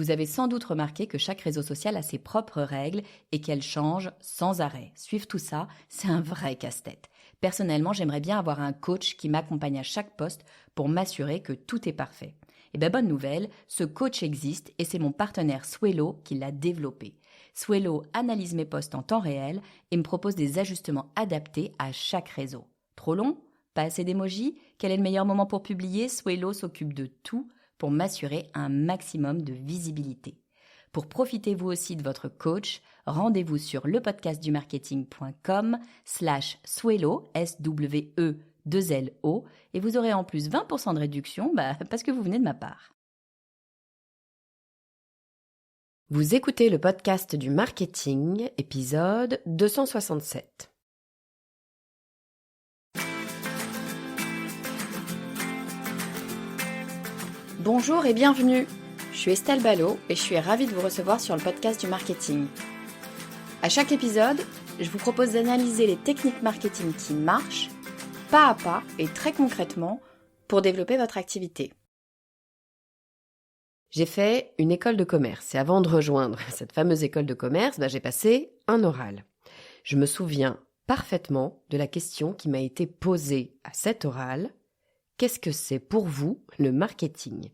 Vous avez sans doute remarqué que chaque réseau social a ses propres règles et qu'elles changent sans arrêt. Suivre tout ça, c'est un vrai casse-tête. Personnellement, j'aimerais bien avoir un coach qui m'accompagne à chaque poste pour m'assurer que tout est parfait. Et bien bonne nouvelle, ce coach existe et c'est mon partenaire Swello qui l'a développé. Swello analyse mes posts en temps réel et me propose des ajustements adaptés à chaque réseau. Trop long? Pas assez d'émojis? Quel est le meilleur moment pour publier? Swello s'occupe de tout pour m'assurer un maximum de visibilité. Pour profiter vous aussi de votre coach, rendez-vous sur lepodcastdumarketing.com/Swello, SWE2LO, et vous aurez en plus 20% de réduction parce que vous venez de ma part. Vous écoutez le podcast du marketing, épisode 267. Bonjour et bienvenue. Je suis Estelle Ballot et je suis ravie de vous recevoir sur le podcast du marketing. À chaque épisode, je vous propose d'analyser les techniques marketing qui marchent, pas à pas et très concrètement, pour développer votre activité. J'ai fait une école de commerce et avant de rejoindre cette fameuse école de commerce, j'ai passé un oral. Je me souviens parfaitement de la question qui m'a été posée à cet oral. Qu'est-ce que c'est pour vous le marketing ?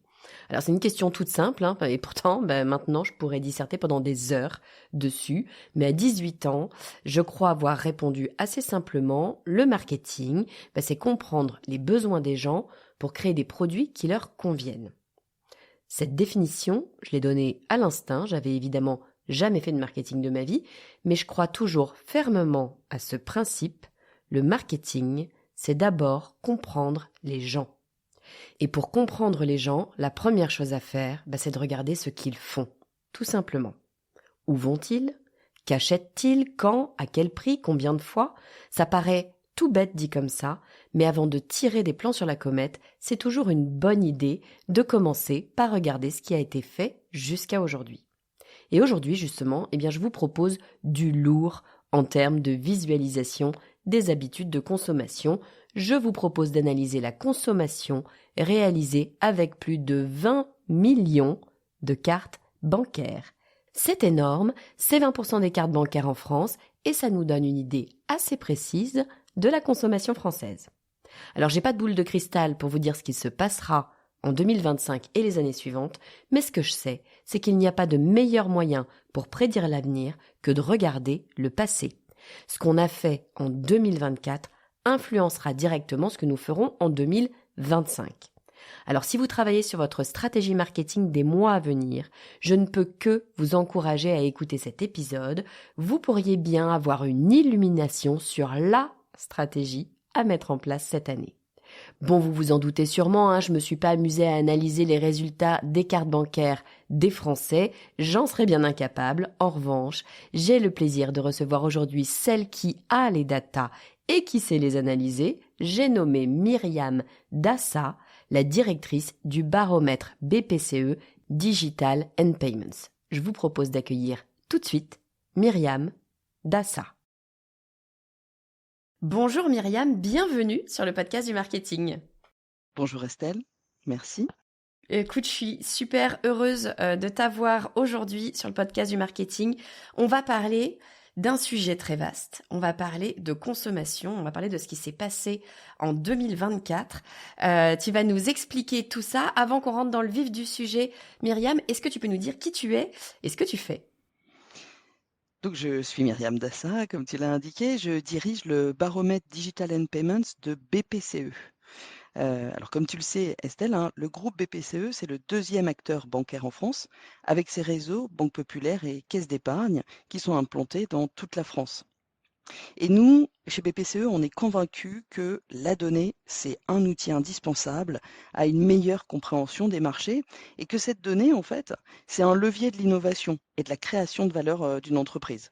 Alors c'est une question toute simple, et pourtant maintenant je pourrais disserter pendant des heures dessus, mais à 18 ans, je crois avoir répondu assez simplement, le marketing, c'est comprendre les besoins des gens pour créer des produits qui leur conviennent. Cette définition, je l'ai donnée à l'instinct, j'avais évidemment jamais fait de marketing de ma vie, mais je crois toujours fermement à ce principe, le marketing, c'est d'abord comprendre les gens. Et pour comprendre les gens, la première chose à faire, c'est de regarder ce qu'ils font, tout simplement. Où vont-ils ? Qu'achètent-ils ? Quand ? À quel prix ? Combien de fois ? Ça paraît tout bête dit comme ça, mais avant de tirer des plans sur la comète, c'est toujours une bonne idée de commencer par regarder ce qui a été fait jusqu'à aujourd'hui. Et aujourd'hui, justement, je vous propose du lourd en termes de visualisation des habitudes de consommation. Je vous propose d'analyser la consommation réalisée avec plus de 20 millions de cartes bancaires. C'est énorme, c'est 20% des cartes bancaires en France et ça nous donne une idée assez précise de la consommation française. Alors j'ai pas de boule de cristal pour vous dire ce qui se passera en 2025 et les années suivantes, mais ce que je sais, c'est qu'il n'y a pas de meilleur moyen pour prédire l'avenir que de regarder le passé. Ce qu'on a fait en 2024 influencera directement ce que nous ferons en 2025. Alors si vous travaillez sur votre stratégie marketing des mois à venir, je ne peux que vous encourager à écouter cet épisode. Vous pourriez bien avoir une illumination sur la stratégie à mettre en place cette année. Bon, vous vous en doutez sûrement, je me suis pas amusée à analyser les résultats des cartes bancaires des Français, j'en serais bien incapable. En revanche, j'ai le plaisir de recevoir aujourd'hui celle qui a les datas et qui sait les analyser. J'ai nommé Myriam Dassa, la directrice du baromètre BPCE Digital and Payments. Je vous propose d'accueillir tout de suite Myriam Dassa. Bonjour Myriam, bienvenue sur le podcast du marketing. Bonjour Estelle, merci. Écoute, je suis super heureuse de t'avoir aujourd'hui sur le podcast du marketing. On va parler d'un sujet très vaste. On va parler de consommation, on va parler de ce qui s'est passé en 2024. Tu vas nous expliquer tout ça. Avant qu'on rentre dans le vif du sujet, Myriam, est-ce que tu peux nous dire qui tu es et ce que tu fais ? Donc je suis Myriam Dassa, comme tu l'as indiqué, je dirige le baromètre Digital and Payments de BPCE. Alors comme tu le sais Estelle, le groupe BPCE, c'est le deuxième acteur bancaire en France, avec ses réseaux Banque Populaire et Caisse d'épargne qui sont implantés dans toute la France. Et nous, chez BPCE, on est convaincus que la donnée, c'est un outil indispensable à une meilleure compréhension des marchés et que cette donnée, en fait, c'est un levier de l'innovation et de la création de valeur d'une entreprise.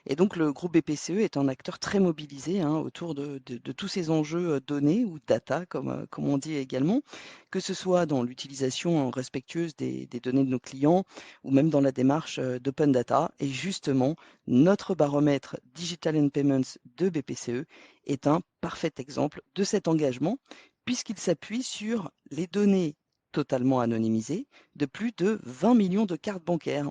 Et donc, le groupe BPCE est un acteur très mobilisé autour de tous ces enjeux données ou data, comme on dit également, que ce soit dans l'utilisation respectueuse des données de nos clients ou même dans la démarche d'open data. Et justement, notre baromètre Digital and Payments de BPCE est un parfait exemple de cet engagement, puisqu'il s'appuie sur les données totalement anonymisé de plus de 20 millions de cartes bancaires.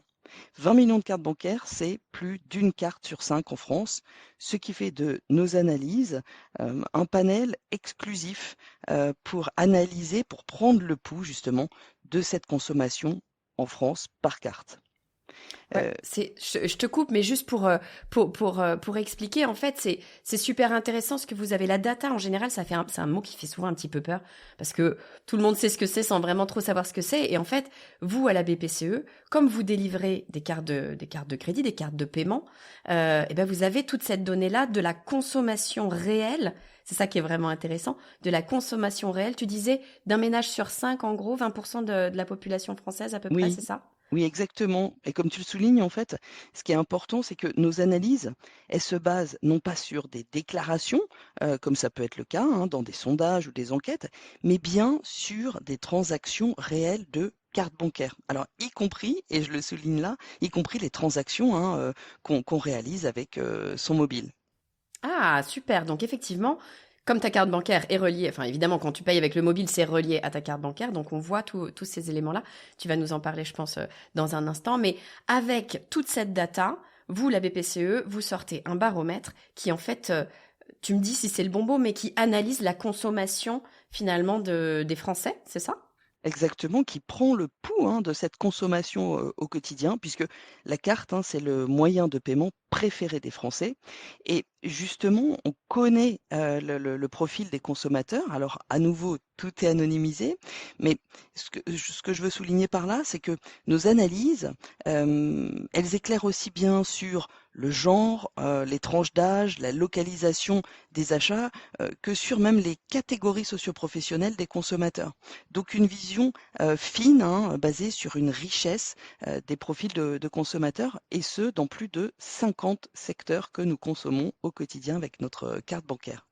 20 millions de cartes bancaires, c'est plus d'une carte sur 5 en France, ce qui fait de nos analyses un panel exclusif pour analyser, pour prendre le pouls justement de cette consommation en France par carte. Ouais, je te coupe, mais juste pour expliquer, en fait, c'est super intéressant ce que vous avez. La data, en général, c'est un mot qui fait souvent un petit peu peur parce que tout le monde sait ce que c'est sans vraiment trop savoir ce que c'est. Et en fait, vous, à la BPCE, comme vous délivrez des cartes de crédit, des cartes de paiement, et ben vous avez toute cette donnée-là de la consommation réelle. C'est ça qui est vraiment intéressant, de la consommation réelle. Tu disais d'un ménage sur 5, en gros, 20% de la population française à peu près, Oui, c'est ça? oui, exactement. Et comme tu le soulignes, en fait, ce qui est important, c'est que nos analyses, elles se basent non pas sur des déclarations, comme ça peut être le cas hein, dans des sondages ou des enquêtes, mais bien sur des transactions réelles de cartes bancaires. Alors, y compris, et je le souligne là, y compris les transactions hein, qu'on réalise avec son mobile. Ah, super. Donc effectivement, comme ta carte bancaire est reliée, enfin évidemment quand tu payes avec le mobile, c'est relié à ta carte bancaire, donc on voit tous ces éléments-là. Tu vas nous en parler, je pense, dans un instant. Mais avec toute cette data, vous, la BPCE, vous sortez un baromètre qui en fait, tu me dis si c'est le bon mot, mais qui analyse la consommation finalement des Français, c'est ça? Exactement, qui prend le pouls hein, de cette consommation au quotidien, puisque la carte, hein, c'est le moyen de paiement préféré des Français. Et justement, on connaît le profil des consommateurs. Alors, à nouveau, tout est anonymisé, mais ce que je veux souligner par là, c'est que nos analyses, elles éclairent aussi bien sur le genre, les tranches d'âge, la localisation des achats, que sur même les catégories socioprofessionnelles des consommateurs. Donc une vision fine, hein, basée sur une richesse des profils de consommateurs, et ce, dans plus de 50 secteurs que nous consommons au quotidien avec notre carte bancaire.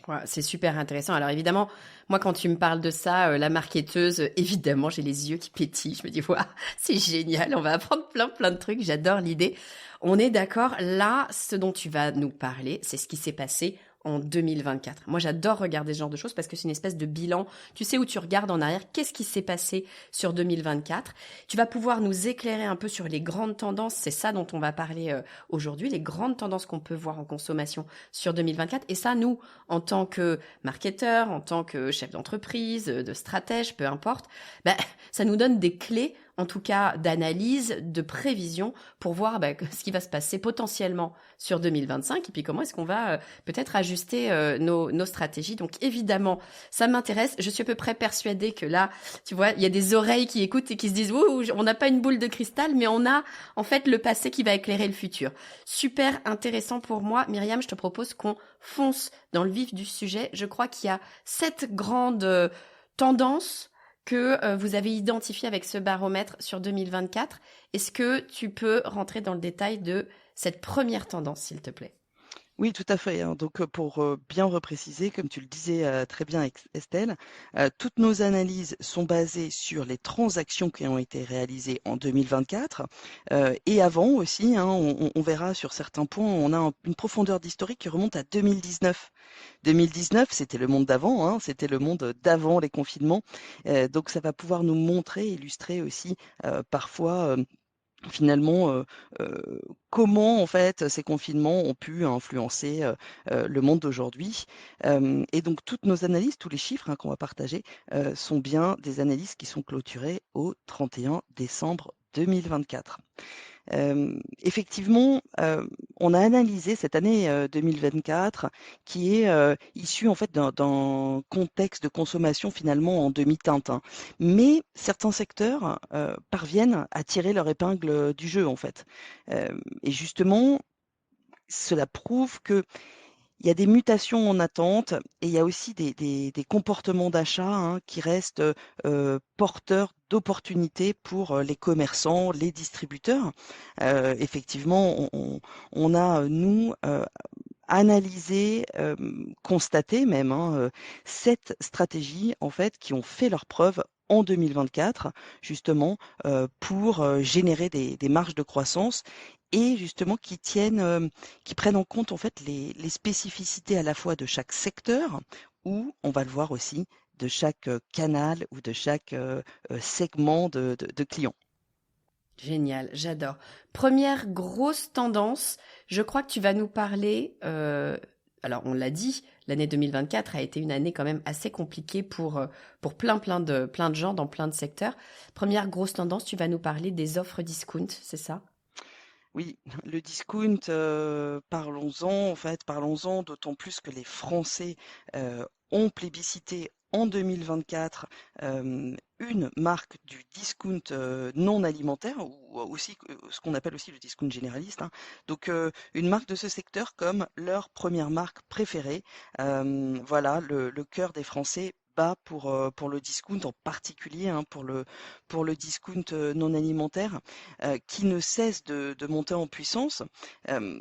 Ouais, c'est super intéressant. Alors évidemment, moi quand tu me parles de ça, la marketeuse, évidemment, j'ai les yeux qui pétillent. Je me dis, waouh, c'est génial, on va apprendre plein de trucs. J'adore l'idée. On est d'accord. Là, ce dont tu vas nous parler, c'est ce qui s'est passé en 2024. Moi, j'adore regarder ce genre de choses parce que c'est une espèce de bilan. Tu sais où tu regardes en arrière, qu'est-ce qui s'est passé sur 2024. Tu vas pouvoir nous éclairer un peu sur les grandes tendances. C'est ça dont on va parler aujourd'hui, les grandes tendances qu'on peut voir en consommation sur 2024. Et ça, nous, en tant que marketeur, en tant que chef d'entreprise, de stratège, peu importe, ben, ça nous donne des clés, en tout cas d'analyse, de prévision, pour voir ce qui va se passer potentiellement sur 2025 et puis comment est-ce qu'on va peut-être ajuster nos stratégies. Donc évidemment, ça m'intéresse. Je suis à peu près persuadée que là, tu vois, il y a des oreilles qui écoutent et qui se disent « Ouh, on n'a pas une boule de cristal, mais on a en fait le passé qui va éclairer le futur. » Super intéressant pour moi. Myriam, je te propose qu'on fonce dans le vif du sujet. Je crois qu'il y a 7 grandes tendances que vous avez identifiées avec ce baromètre sur 2024. Est-ce que tu peux rentrer dans le détail de cette première tendance, s'il te plaît? Oui, tout à fait, hein. Donc, pour bien repréciser, comme tu le disais très bien, Estelle, toutes nos analyses sont basées sur les transactions qui ont été réalisées en 2024 et avant aussi. Hein, on verra sur certains points, on a une profondeur d'historique qui remonte à 2019. 2019, c'était le monde d'avant, hein, c'était le monde d'avant les confinements. Donc, ça va pouvoir nous montrer, illustrer aussi parfois. Finalement, comment en fait ces confinements ont pu influencer le monde d'aujourd'hui. Et donc toutes nos analyses, tous les chiffres hein, qu'on va partager sont bien des analyses qui sont clôturées au 31 décembre 2024. Effectivement, on a analysé cette année 2024 qui est issue en fait d'un contexte de consommation finalement en demi-teinte, hein. Mais certains secteurs parviennent à tirer leur épingle du jeu en fait. Et justement, cela prouve que il y a des mutations en attente et il y a aussi des comportements d'achat hein, qui restent porteurs d'opportunités pour les commerçants, les distributeurs. Effectivement, on a, nous, analysé, constaté même, hein, 7 stratégies en fait qui ont fait leurs preuves en 2024, justement, pour générer des marges de croissance et justement qui prennent en compte en fait les spécificités à la fois de chaque secteur ou, on va le voir aussi, canal ou de chaque segment de clients. Génial, j'adore. Première grosse tendance, je crois que tu vas nous parler, alors on l'a dit, l'année 2024 a été une année quand même assez compliquée pour plein de gens dans plein de secteurs. Première grosse tendance, tu vas nous parler des offres discount, c'est ça? Oui, le discount, parlons-en, en fait, parlons-en, d'autant plus que les Français ont plébiscité en 2024 une marque du discount non alimentaire, ou aussi ce qu'on appelle aussi le discount généraliste, hein. Donc, une marque de ce secteur comme leur première marque préférée. Voilà, le cœur des Français bat pour le discount en particulier, hein, pour le discount non alimentaire qui ne cesse de monter en puissance. Euh,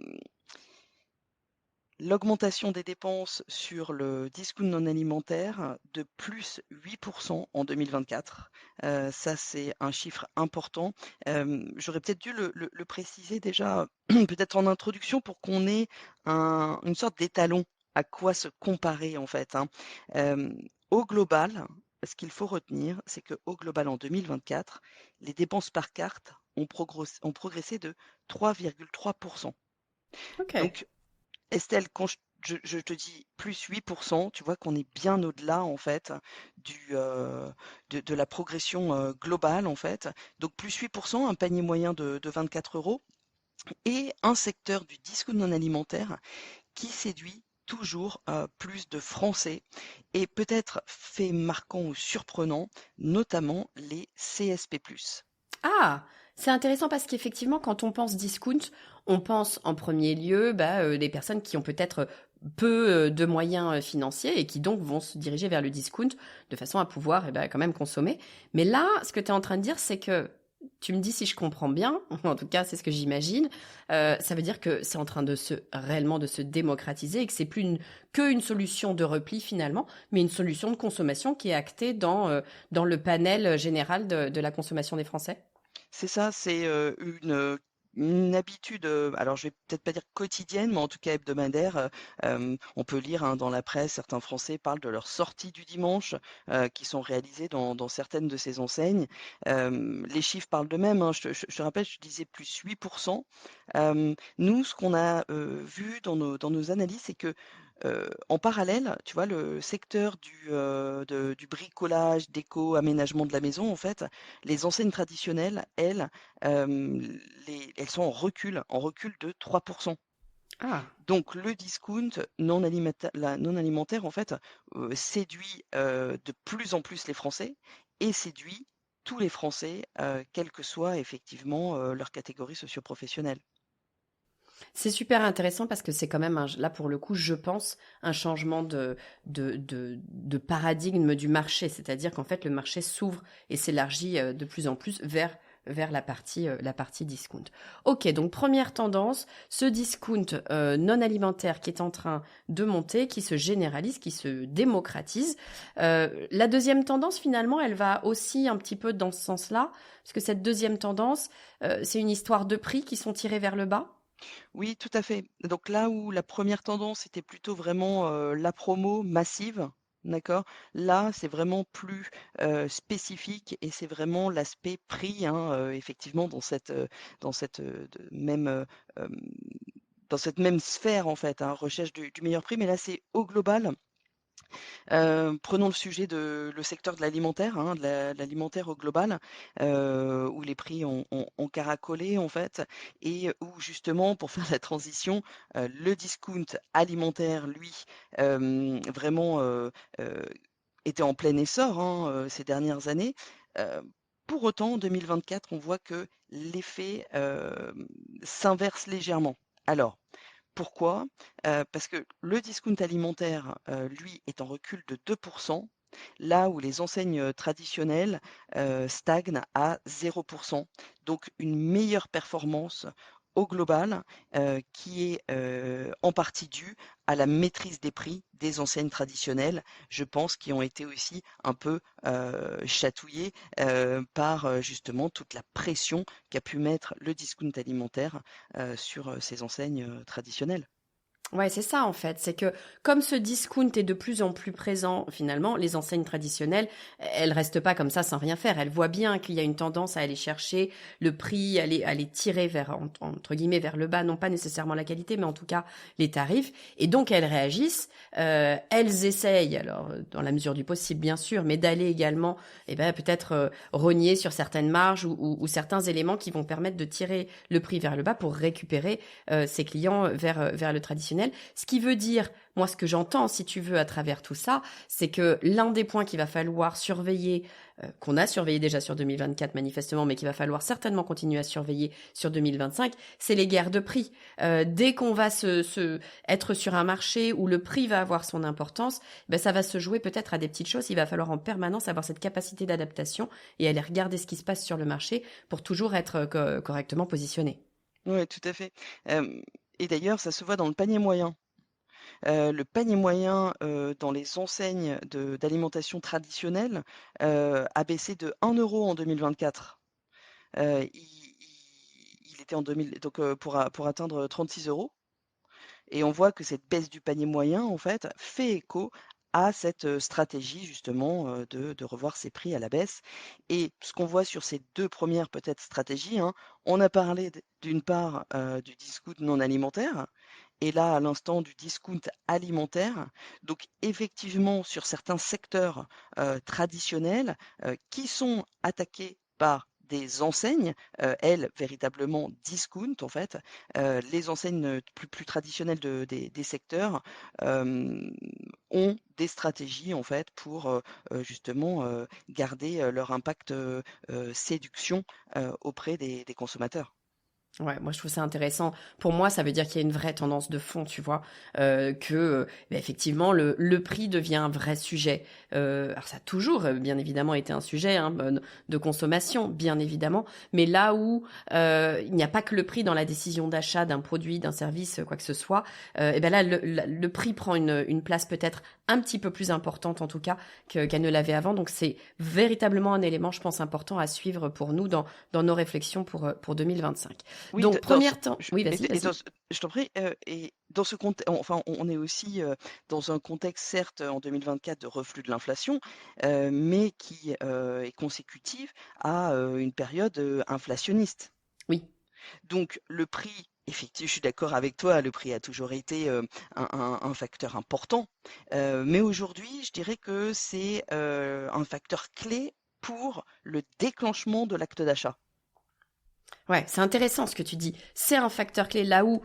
L'augmentation des dépenses sur le discount non alimentaire de plus 8% en 2024. Ça, c'est un chiffre important. J'aurais peut-être dû le préciser déjà, peut-être en introduction, pour qu'on ait une sorte d'étalon à quoi se comparer en fait, hein. Euh, Au global, ce qu'il faut retenir, c'est qu'au global en 2024, les dépenses par carte ont progressé de 3,3%. Ok. Donc, Estelle, quand je te dis plus 8%, tu vois qu'on est bien au-delà en fait de la progression globale en fait. Donc plus 8%, un panier moyen de 24 euros et un secteur du discount non alimentaire qui séduit toujours plus de Français et peut-être fait marquant ou surprenant, notamment les CSP+. Ah, c'est intéressant parce qu'effectivement, quand on pense discount, on pense en premier lieu des personnes qui ont peut-être peu de moyens financiers et qui donc vont se diriger vers le discount de façon à pouvoir quand même consommer. Mais là, ce que tu es en train de dire, c'est que tu me dis si je comprends bien, en tout cas c'est ce que j'imagine, ça veut dire que c'est en train de réellement de se démocratiser et que c'est plus qu'une solution de repli finalement, mais une solution de consommation qui est actée dans le panel général de la consommation des Français. C'est ça, c'est une habitude, alors je vais peut-être pas dire quotidienne, mais en tout cas hebdomadaire. On peut lire hein, dans la presse, certains Français parlent de leurs sorties du dimanche qui sont réalisées dans certaines de ces enseignes. Les chiffres parlent d'eux-mêmes, hein. Je te rappelle, je disais plus 8%. Nous, ce qu'on a vu dans nos analyses, c'est que en parallèle, tu vois, le secteur du bricolage, déco, aménagement de la maison, en fait, les enseignes traditionnelles, elles, elles sont en recul de 3%. Ah. Donc le discount non alimentaire, en fait, séduit de plus en plus les Français et séduit tous les Français, quelle que soit effectivement leur catégorie socio-professionnelle. C'est super intéressant parce que c'est quand même, là pour le coup, je pense, un changement de paradigme du marché. C'est-à-dire qu'en fait, le marché s'ouvre et s'élargit de plus en plus vers la partie discount. Ok, donc première tendance, ce discount non alimentaire qui est en train de monter, qui se généralise, qui se démocratise. La deuxième tendance, finalement, elle va aussi un petit peu dans ce sens-là, parce que cette deuxième tendance, c'est une histoire de prix qui sont tirés vers le bas. Oui, tout à fait. Donc là où la première tendance était plutôt vraiment la promo massive, d'accord? Là, c'est vraiment plus spécifique et c'est vraiment l'aspect prix, hein, effectivement, dans cette même euh, dans cette même sphère en fait, hein, recherche du meilleur prix. Mais là, c'est au global. Prenons le secteur de l'alimentaire, hein, l'alimentaire au global, où les prix ont caracolé en fait, et où justement pour faire la transition, le discount alimentaire, lui, vraiment était en plein essor hein, ces dernières années. Euh, pour autant, en 2024, on voit que l'effet s'inverse légèrement. Alors, pourquoi? Parce que le discount alimentaire, lui, est en recul de 2%, là où les enseignes, traditionnelles, stagnent à 0%. Donc une meilleure performance au global, qui est, en partie due à la maîtrise des prix des enseignes traditionnelles, je pense, qui ont été aussi un peu, chatouillées, par, justement toute la pression qu'a pu mettre le discount alimentaire, sur, ces enseignes, traditionnelles. Ouais, c'est ça en fait. C'est que comme ce discount est de plus en plus présent, finalement, les enseignes traditionnelles, elles restent pas comme ça sans rien faire. Elles voient bien qu'il y a une tendance à aller chercher le prix, à les tirer vers, entre guillemets, vers le bas, non pas nécessairement la qualité, mais en tout cas les tarifs. Et donc elles réagissent, elles essayent, alors dans la mesure du possible bien sûr, mais d'aller également, peut-être rogner sur certaines marges ou certains éléments qui vont permettre de tirer le prix vers le bas pour récupérer ses clients vers le traditionnel. Ce qui veut dire, moi ce que j'entends si tu veux à travers tout ça, c'est que l'un des points qu'il va falloir surveiller, qu'on a surveillé déjà sur 2024 manifestement, mais qu'il va falloir certainement continuer à surveiller sur 2025, c'est les guerres de prix. Dès qu'on va être sur un marché où le prix va avoir son importance, ça va se jouer peut-être à des petites choses. Il va falloir en permanence avoir cette capacité d'adaptation et aller regarder ce qui se passe sur le marché pour toujours être correctement positionné. Oui, tout à fait. Et d'ailleurs, ça se voit dans le panier moyen. Le panier moyen, dans les enseignes d'alimentation traditionnelle, a baissé de 1 € en 2024. Il était en 2000 donc pour atteindre 36 €. Et on voit que cette baisse du panier moyen, en fait, fait écho à cette, stratégie justement, de revoir ses prix à la baisse. Et ce qu'on voit sur ces 2 premières peut-être stratégies, hein, on a parlé d'une part, du discount non alimentaire et là, à l'instant, du discount alimentaire. Donc effectivement, sur certains secteurs, traditionnels, qui sont attaqués par des enseignes, elles, véritablement discount en fait, les enseignes, plus traditionnelles des secteurs, hem, ont des stratégies en fait pour, justement, garder, leur impact, séduction, auprès des consommateurs. Ouais, moi je trouve ça intéressant. Pour moi, ça veut dire qu'il y a une vraie tendance de fond, tu vois, effectivement le prix devient un vrai sujet. Alors ça a toujours bien évidemment été un sujet hein, de consommation, bien évidemment, mais là où il n'y a pas que le prix dans la décision d'achat d'un produit, d'un service, quoi que ce soit, là le prix prend une place peut-être un petit peu plus importante en tout cas qu'elle ne l'avait avant. Donc c'est véritablement un élément, je pense, important à suivre pour nous dans nos réflexions pour 2025. Oui, Donc, dans ce première temps. je Oui, vas-y, et vas-y. dans ce je t'en prie, et dans ce conte enfin, on est aussi, dans un contexte certes, en 2024 de reflux de l'inflation, mais qui, est consécutif à, une période, inflationniste. Oui. Donc le prix, effectivement, je suis d'accord avec toi, le prix a toujours été, un facteur important, mais aujourd'hui, je dirais que c'est, un facteur clé pour le déclenchement de l'acte d'achat. Ouais, c'est intéressant ce que tu dis. C'est un facteur clé là où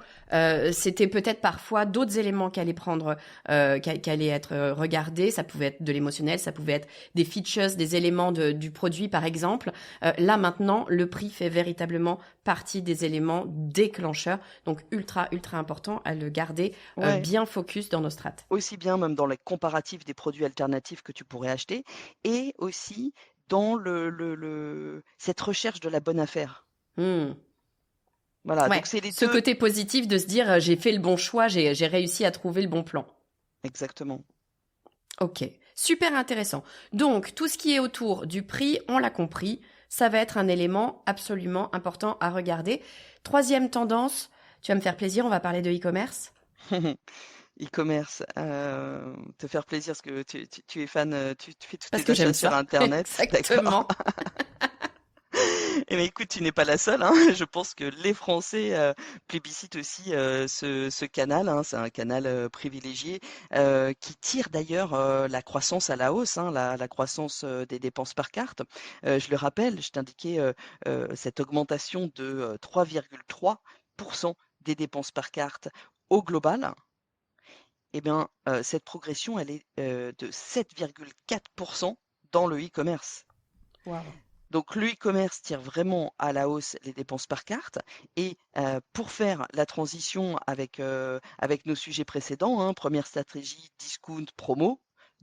c'était peut-être parfois d'autres éléments qui allaient qui allaient être regardés. Ça pouvait être de l'émotionnel, ça pouvait être des features, des éléments du produit par exemple. Là maintenant, le prix fait véritablement partie des éléments déclencheurs. Donc ultra important à le garder Ouais. bien focus dans nos strates. Aussi bien même dans les comparatifs des produits alternatifs que tu pourrais acheter et aussi dans cette recherche de la bonne affaire. Hmm. Voilà, Ouais, donc c'est les ce 2 côté positif de se dire j'ai fait le bon choix, j'ai réussi à trouver le bon plan. exactement. Ok, super intéressant. Donc, tout ce qui est autour du prix, on l'a compris, ça va être un élément absolument important à regarder. Troisième tendance, tu vas me faire plaisir, on va parler de e-commerce. E-commerce, te faire plaisir parce que tu es fan, tu fais tous Parce tes que j'aime achats sur ça. internet, d'accord. Exactement. Eh bien écoute, tu n'es pas la seule, hein. Je pense que les Français, plébiscitent aussi, ce canal, hein. C'est un canal, privilégié, qui tire d'ailleurs, la croissance à la hausse, hein, la croissance, des dépenses par carte. Je le rappelle, je t'indiquais, cette augmentation de, 3,3 des dépenses par carte au global. Eh bien, cette progression, elle est, de 7,4 dans le e-commerce. Waouh. Donc le e-commerce tire vraiment à la hausse les dépenses par carte et pour faire la transition avec nos sujets précédents, hein, 1 stratégie, discount, promo.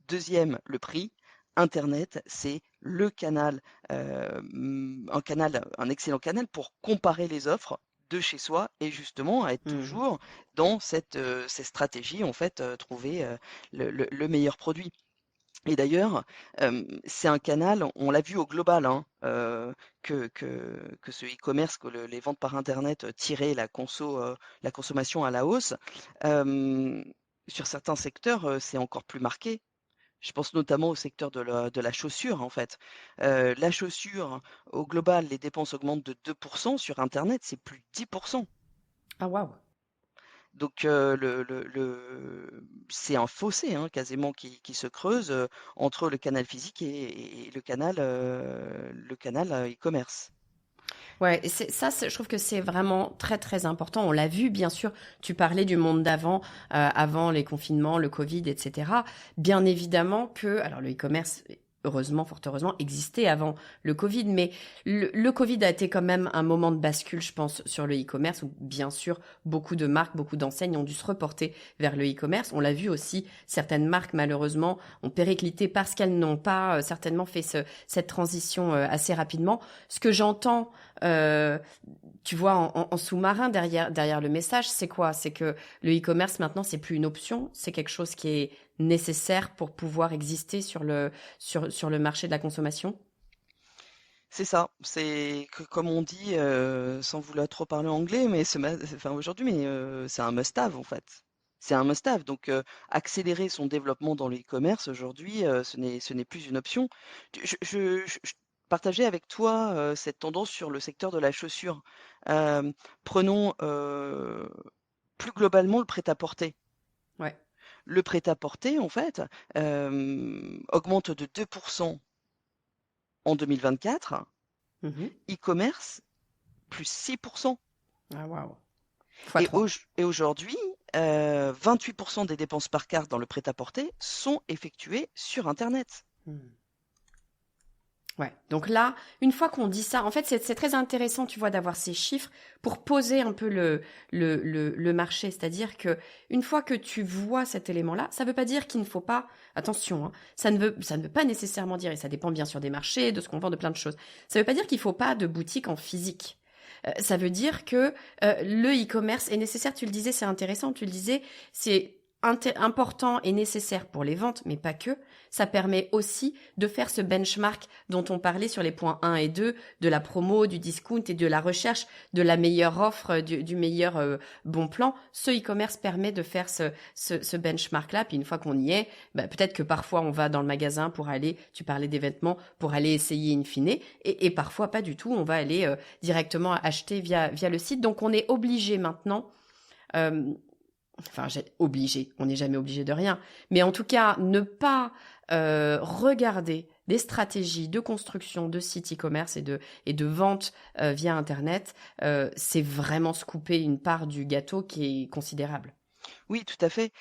Deuxième, le prix. Internet, c'est le canal, un excellent canal pour comparer les offres de chez soi et justement à être Hmm. toujours dans cette stratégie en fait, trouver, le meilleur produit. Et d'ailleurs, c'est un canal, on l'a vu au global, hein, que ce e-commerce, que les ventes par internet tiraient la consommation à la hausse. Hem, sur certains secteurs, c'est encore plus marqué. Je pense notamment au secteur de la chaussure, en fait. La chaussure, au global, les dépenses augmentent de 2%. Sur internet, c'est plus de 10%. Ah waouh! Donc c'est un fossé, hein, quasiment qui se creuse, entre le canal physique et le canal, e-commerce. Ouais, et je trouve que c'est vraiment très très important. On l'a vu, bien sûr. Tu parlais du monde d'avant, avant les confinements, le Covid, etc. Bien évidemment que, alors le e-commerce, heureusement, fort heureusement, existait avant le Covid, mais le Covid a été quand même un moment de bascule, je pense, sur le e-commerce, où bien sûr, beaucoup de marques, beaucoup d'enseignes ont dû se reporter vers le e-commerce. On l'a vu aussi, certaines marques, malheureusement, ont périclité parce qu'elles n'ont pas certainement fait cette transition assez rapidement. Ce que j'entends, euh, tu vois, en sous-marin derrière le message, c'est quoi? C'est que le e-commerce maintenant, c'est plus une option, c'est quelque chose qui est nécessaire pour pouvoir exister sur le marché de la consommation. C'est ça, c'est que comme on dit, sans vouloir trop parler anglais, mais enfin aujourd'hui, mais c'est un must-have en fait. C'est un must-have. Donc accélérer son développement dans le e-commerce aujourd'hui, ce n'est plus une option. Je partageais avec toi cette tendance sur le secteur de la chaussure. Prenons plus globalement le prêt-à-porter. Ouais. Le prêt-à-porter, en fait, augmente de 2% en 2024. Mhm. E-commerce, plus 6%. Ah waouh. Fois Et, 3. et aujourd'hui, 28% des dépenses par carte dans le prêt-à-porter sont effectuées sur Internet. Ouais. Donc là, une fois qu'on dit ça, en fait, c'est très intéressant, tu vois, d'avoir ces chiffres pour poser un peu le marché. C'est-à-dire que une fois que tu vois cet élément-là, ça veut pas dire qu'il ne faut pas, attention, hein, ça ne veut pas nécessairement dire, et ça dépend bien sûr des marchés, de ce qu'on vend, de plein de choses. Ça veut pas dire qu'il faut pas de boutique en physique. Ça veut dire que le e-commerce est nécessaire. Tu le disais, c'est intéressant. Tu le disais, c'est important et nécessaire pour les ventes, mais pas que. Ça permet aussi de faire ce benchmark dont on parlait sur les points 1 et 2, de la promo, du discount et de la recherche de la meilleure offre, du meilleur bon plan. Ce e-commerce permet de faire ce benchmark-là. Puis une fois qu'on y est, bah, peut-être que parfois on va dans le magasin pour aller, tu parlais des vêtements, pour aller essayer in fine, et parfois pas du tout. On va aller directement acheter via le site. Donc on est obligé maintenant... Euh, Enfin, obligé, on n'est jamais obligé de rien, mais en tout cas, ne pas regarder des stratégies de construction de sites e-commerce et de vente via Internet, c'est vraiment se couper une part du gâteau qui est considérable. Oui, tout à fait.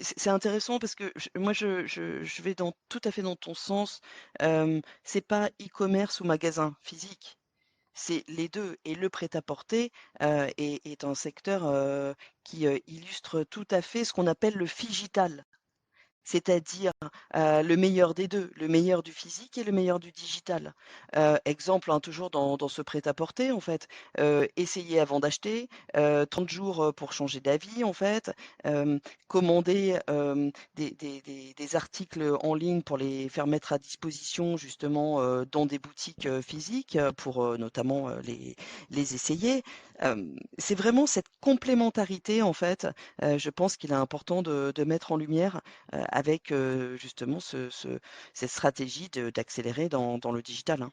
C'est intéressant parce que moi, je vais tout à fait dans ton sens. C'est pas e-commerce ou magasin physique. C'est les deux. Et le prêt-à-porter est un secteur qui illustre tout à fait ce qu'on appelle le phygital. C'est-à-dire, le meilleur des 2, le meilleur du physique et le meilleur du digital. Exemple, hein, toujours dans ce prêt-à-porter, en fait, essayer avant d'acheter, 30 jours, pour changer d'avis, en fait, commander, des articles en ligne pour les faire mettre à disposition justement, dans des boutiques, physiques, pour, notamment, les essayer. C'est vraiment cette complémentarité, en fait, je pense qu'il est important de mettre en lumière avec justement cette stratégie d'accélérer dans le digital, hein.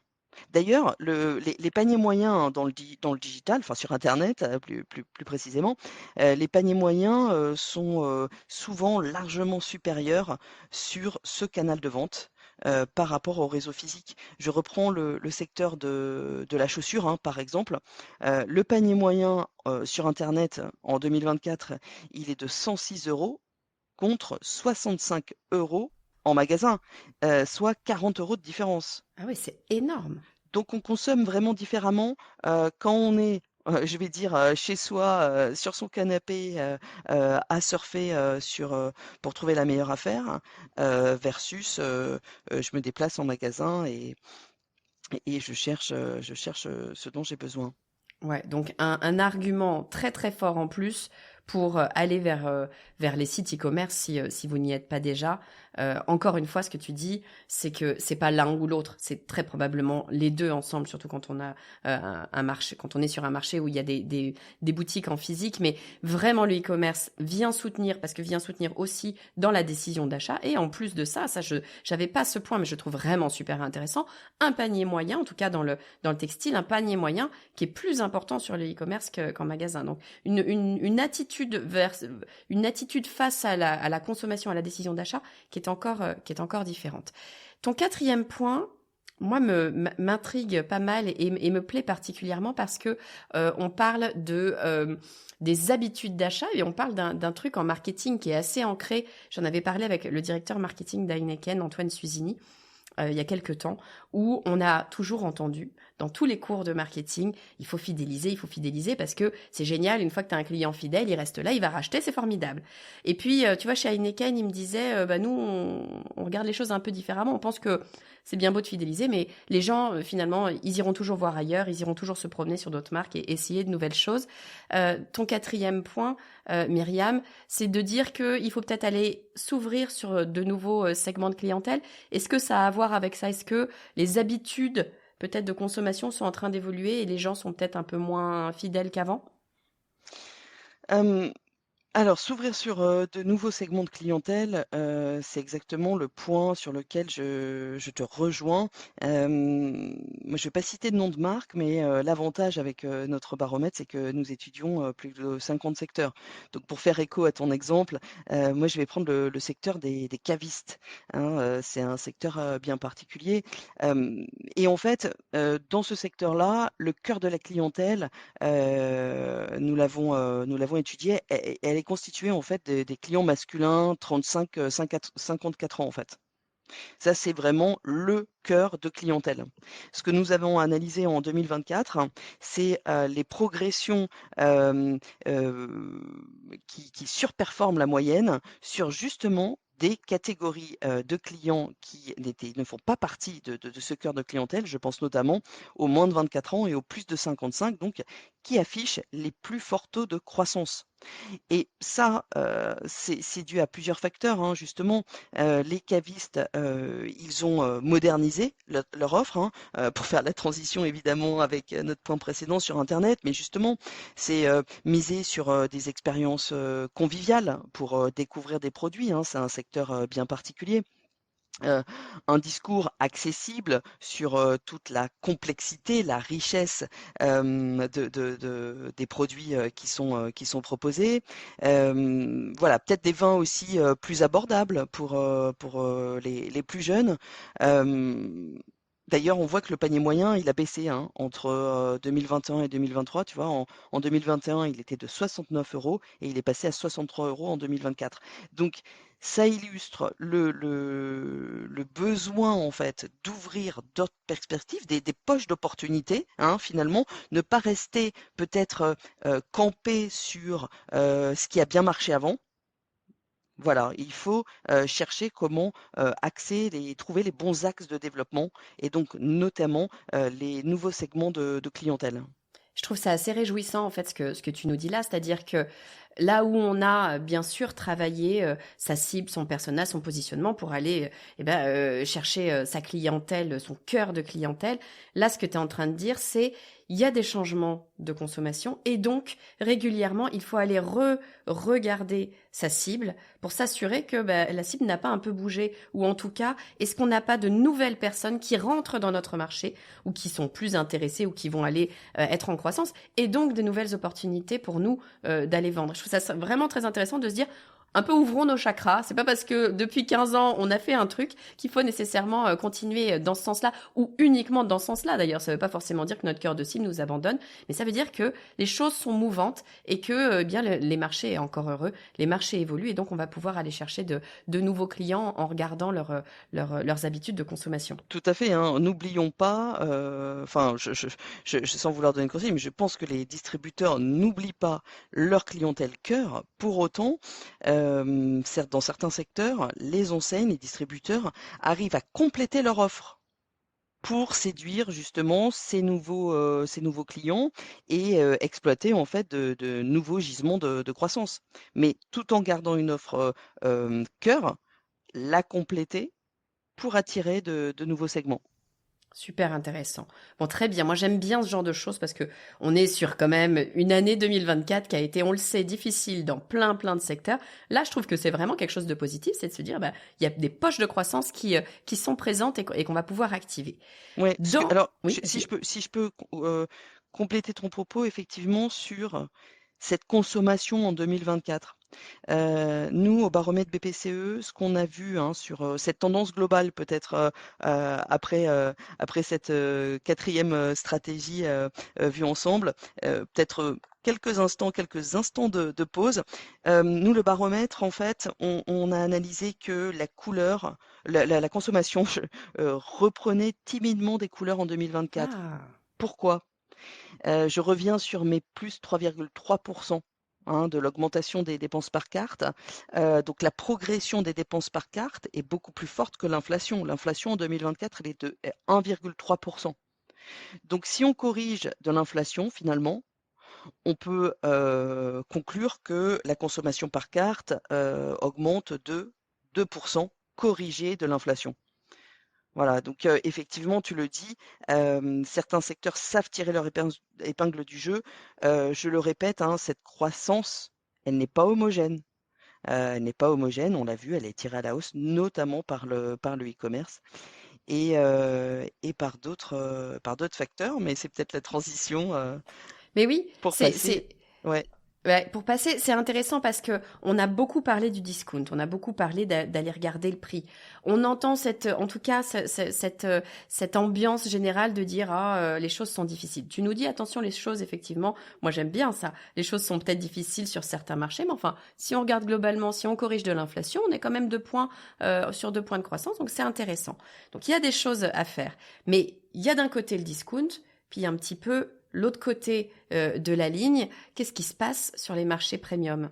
D'ailleurs, les paniers moyens, hein, dans le digital, enfin sur Internet plus précisément, les paniers moyens sont souvent largement supérieurs sur ce canal de vente par rapport au réseau physique. Je reprends le secteur de la chaussure, hein, par exemple. Le panier moyen sur Internet en 2024, il est de 106 euros contre 65 euros en magasin, soit 40 euros de différence. Ah oui, c'est énorme. Donc on consomme vraiment différemment quand on est, je vais dire, chez soi, sur son canapé, à surfer pour trouver la meilleure affaire, versus je me déplace en magasin et je cherche ce dont j'ai besoin. Ouais, donc un argument très très fort en plus pour aller vers les sites e-commerce si vous n'y êtes pas déjà. Encore une fois, ce que tu dis, c'est que c'est pas l'un ou l'autre, c'est très probablement les deux ensemble, surtout quand on a un marché, quand on est sur un marché où il y a des boutiques en physique. Mais vraiment, le e-commerce vient soutenir, parce que vient soutenir aussi dans la décision d'achat. Et en plus de ça, j'avais pas ce point, mais je trouve vraiment super intéressant, un panier moyen, en tout cas dans le textile, un panier moyen qui est plus important sur le e-commerce qu'en magasin. Donc une attitude face à la consommation, à la décision d'achat qui est encore différente. Ton quatrième point, moi, m'intrigue pas mal et me plaît particulièrement parce que on parle des habitudes d'achat et on parle d'un truc en marketing qui est assez ancré. J'en avais parlé avec le directeur marketing d'Heineken, Antoine Suzini, il y a quelques temps, où on a toujours entendu dans tous les cours de marketing, il faut fidéliser parce que c'est génial, une fois que tu as un client fidèle, il reste là, il va racheter, c'est formidable. Et puis, tu vois, chez Heineken, il me disait, nous, on regarde les choses un peu différemment, on pense que c'est bien beau de fidéliser, mais les gens, finalement, ils iront toujours voir ailleurs, ils iront toujours se promener sur d'autres marques et essayer de nouvelles choses. Ton quatrième point, Myriam, c'est de dire qu'il faut peut-être aller s'ouvrir sur de nouveaux segments de clientèle. Est-ce que ça a à voir avec ça? Est-ce que les habitudes peut-être de consommation sont en train d'évoluer et les gens sont peut-être un peu moins fidèles qu'avant? Alors, s'ouvrir sur de nouveaux segments de clientèle, c'est exactement le point sur lequel je te rejoins. Moi, je vais pas citer de nom de marque, mais l'avantage avec notre baromètre, c'est que nous étudions plus de 50 secteurs. Donc, pour faire écho à ton exemple, moi, je vais prendre le secteur des cavistes, hein, c'est un secteur bien particulier. Et en fait, dans ce secteur-là, le cœur de la clientèle, nous l'avons étudié, elle est constituée en fait des clients masculins 35, 54 ans en fait. Ça, c'est vraiment le cœur de clientèle. Ce que nous avons analysé en 2024, c'est les progressions qui surperforment la moyenne sur justement des catégories de clients qui ne font pas partie de ce cœur de clientèle. Je pense notamment aux moins de 24 ans et aux plus de 55, donc qui affichent les plus forts taux de croissance. Et ça, c'est dû à plusieurs facteurs, hein, justement. Les cavistes, ils ont modernisé leur offre, hein, pour faire la transition évidemment avec notre point précédent sur Internet, mais justement, c'est miser sur des expériences conviviales pour découvrir des produits, hein, c'est un secteur bien particulier. Un discours accessible sur toute la complexité, la richesse des produits qui sont proposés. Voilà, peut-être des vins aussi plus abordables pour les plus jeunes. D'ailleurs, on voit que le panier moyen, il a baissé, hein, entre 2021 et 2023. Tu vois, en 2021, il était de 69 euros et il est passé à 63 euros en 2024. Donc, ça illustre le besoin, en fait, d'ouvrir d'autres perspectives, des poches d'opportunités, hein, finalement, ne pas rester peut-être campé sur ce qui a bien marché avant. Voilà, il faut chercher comment trouver les bons axes de développement et donc notamment les nouveaux segments de clientèle. Je trouve ça assez réjouissant en fait ce que tu nous dis là, c'est-à-dire que là où on a bien sûr travaillé sa cible, son persona, son positionnement pour aller chercher sa clientèle, son cœur de clientèle, là ce que tu es en train de dire c'est il y a des changements de consommation et donc régulièrement il faut aller regarder sa cible pour s'assurer que la cible n'a pas un peu bougé ou en tout cas est-ce qu'on n'a pas de nouvelles personnes qui rentrent dans notre marché ou qui sont plus intéressées ou qui vont aller être en croissance et donc de nouvelles opportunités pour nous d'aller vendre. Je trouve ça vraiment très intéressant de se dire un peu ouvrons nos chakras. C'est pas parce que depuis 15 ans on a fait un truc qu'il faut nécessairement continuer dans ce sens-là ou uniquement dans ce sens-là. D'ailleurs, ça veut pas forcément dire que notre cœur de cible nous abandonne, mais ça veut dire que les choses sont mouvantes et que bien les marchés, et encore heureux, les marchés évoluent et donc on va pouvoir aller chercher de nouveaux clients en regardant leurs habitudes de consommation. Tout à fait, hein. N'oublions pas, enfin, sans vouloir donner de conseils, mais je pense que les distributeurs n'oublient pas leur clientèle cœur. Pour autant, certes, dans certains secteurs, les enseignes, les distributeurs arrivent à compléter leur offre pour séduire justement ces nouveaux clients et exploiter en fait de nouveaux gisements de croissance. Mais tout en gardant une offre cœur, la compléter pour attirer de nouveaux segments. Super intéressant. Bon, très bien. Moi, j'aime bien ce genre de choses parce que on est sur quand même une année 2024 qui a été, on le sait, difficile dans plein de secteurs. Là, je trouve que c'est vraiment quelque chose de positif, c'est de se dire, il y a des poches de croissance qui sont présentes et qu'on va pouvoir activer. Ouais, alors, Oui, si je peux compléter ton propos effectivement sur cette consommation en 2024. Nous, au baromètre BPCE, ce qu'on a vu sur cette tendance globale, peut-être après cette quatrième stratégie vue ensemble, peut-être quelques instants de pause. Nous, le baromètre, en fait, on a analysé que la couleur, la consommation reprenait timidement des couleurs en 2024. Ah, Pourquoi? Je reviens sur mes plus 3,3% de l'augmentation des dépenses par carte. Donc la progression des dépenses par carte est beaucoup plus forte que l'inflation. L'inflation en 2024, elle est de 1,3%. Donc si on corrige de l'inflation, finalement, on peut conclure que la consommation par carte augmente de 2%, corrigée de l'inflation. Voilà, donc effectivement, tu le dis, certains secteurs savent tirer leur épingle du jeu. Je le répète, cette croissance, elle n'est pas homogène. Elle n'est pas homogène, on l'a vu, elle est tirée à la hausse, notamment par le e-commerce et par d'autres facteurs, mais c'est peut-être la transition mais oui, pour passer. Ouais. ouais, pour passer, c'est intéressant parce que on a beaucoup parlé du discount, on a beaucoup parlé d'aller regarder le prix. On entend en tout cas, cette ambiance générale de dire les choses sont difficiles. Tu nous dis attention, les choses effectivement, moi j'aime bien ça. Les choses sont peut-être difficiles sur certains marchés, mais enfin, si on regarde globalement, si on corrige de l'inflation, on est quand même sur 2 points de croissance, donc c'est intéressant. Donc il y a des choses à faire, mais il y a d'un côté le discount, puis il y a un petit peu l'autre côté de la ligne. Qu'est-ce qui se passe sur les marchés premium?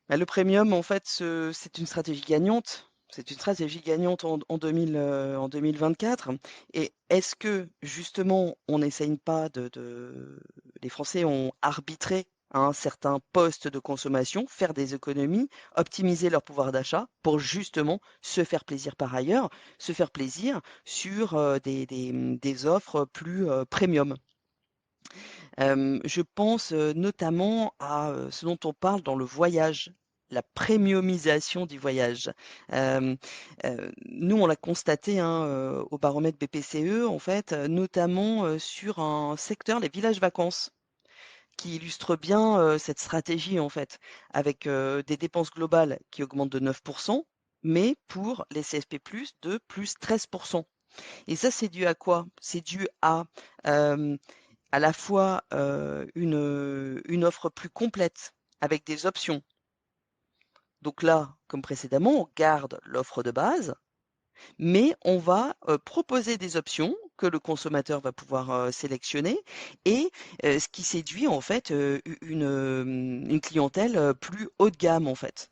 Bah, le premium, en fait, c'est une stratégie gagnante. C'est une stratégie gagnante en 2024. Et est-ce que, justement, on n'essaye pas les Français ont arbitré certains postes de consommation, faire des économies, optimiser leur pouvoir d'achat pour justement se faire plaisir par ailleurs, se faire plaisir sur des offres plus premium. Je pense, notamment à, ce dont on parle dans le voyage, la premiumisation du voyage. Hem, Nous, on l'a constaté, au baromètre BPCE, en fait, notamment, sur un secteur, les villages vacances, qui illustre bien, cette stratégie, en fait, avec, des dépenses globales qui augmentent de 9%, mais pour les CSP+, de plus 13%. Et ça, c'est dû à quoi? C'est dû à la fois, une offre plus complète avec des options. Donc là, comme précédemment, on garde l'offre de base, mais on va, proposer des options que le consommateur va pouvoir, sélectionner et ce qui séduit en fait, une clientèle, plus haut de gamme en fait.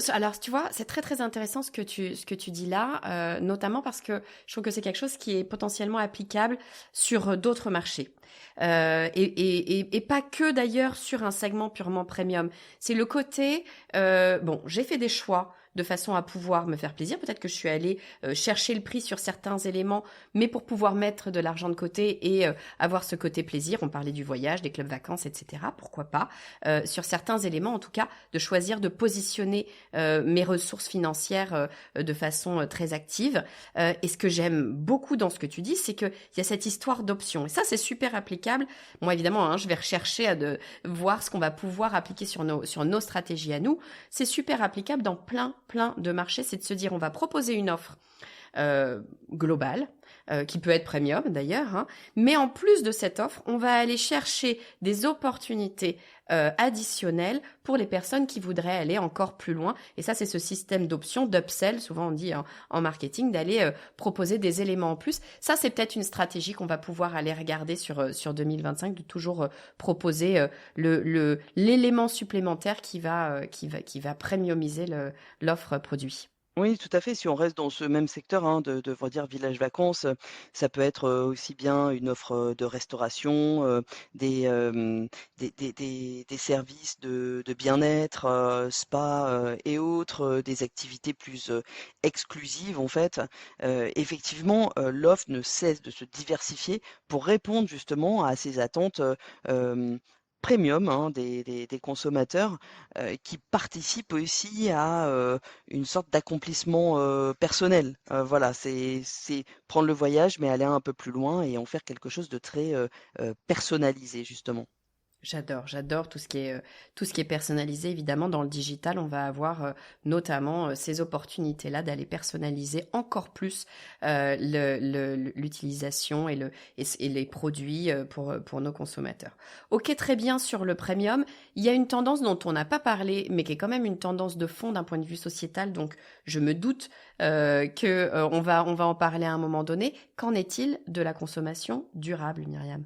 Alors, tu vois, c'est très intéressant ce que tu dis là, notamment parce que je trouve que c'est quelque chose qui est potentiellement applicable sur d'autres marchés. Et pas que d'ailleurs sur un segment purement premium. C'est le côté, bon, j'ai fait des choix de façon à pouvoir me faire plaisir. Peut-être que je suis allée chercher le prix sur certains éléments, mais pour pouvoir mettre de l'argent de côté et avoir ce côté plaisir. On parlait du voyage, des clubs vacances, etc. Pourquoi pas sur certains éléments, en tout cas, de choisir de positionner mes ressources financières de façon très active. Et ce que j'aime beaucoup dans ce que tu dis, c'est qu'il y a cette histoire d'options. Et ça, c'est super applicable. Moi, évidemment, je vais rechercher à voir ce qu'on va pouvoir appliquer sur nos stratégies à nous. C'est super applicable dans plein de marchés. C'est de se dire, on va proposer une offre globale, qui peut être premium d'ailleurs, mais en plus de cette offre, on va aller chercher des opportunités additionnelles pour les personnes qui voudraient aller encore plus loin. Et ça, c'est ce système d'options, d'upsell, souvent on dit en marketing, d'aller proposer des éléments en plus. Ça, c'est peut-être une stratégie qu'on va pouvoir aller regarder sur 2025, de toujours proposer l'élément supplémentaire qui va premiumiser l'offre produit. Oui, tout à fait. Si on reste dans ce même secteur, hein, de on va dire village vacances, ça peut être, aussi bien une offre, de restauration, des, des services de bien-être, spa, et autres, des activités plus, exclusives en fait. Effectivement, l'offre ne cesse de se diversifier pour répondre justement à ces attentes, premium, hein, des consommateurs, qui participent aussi à, une sorte d'accomplissement, personnel. Voilà, c'est prendre le voyage, mais aller un peu plus loin et en faire quelque chose de très, personnalisé justement. J'adore tout ce qui est personnalisé. Évidemment, dans le digital, on va avoir notamment ces opportunités-là d'aller personnaliser encore plus l'utilisation et les produits pour nos consommateurs. Ok, très bien sur le premium. Il y a une tendance dont on n'a pas parlé, mais qui est quand même une tendance de fond d'un point de vue sociétal. Donc, je me doute on va en parler à un moment donné. Qu'en est-il de la consommation durable, Myriam?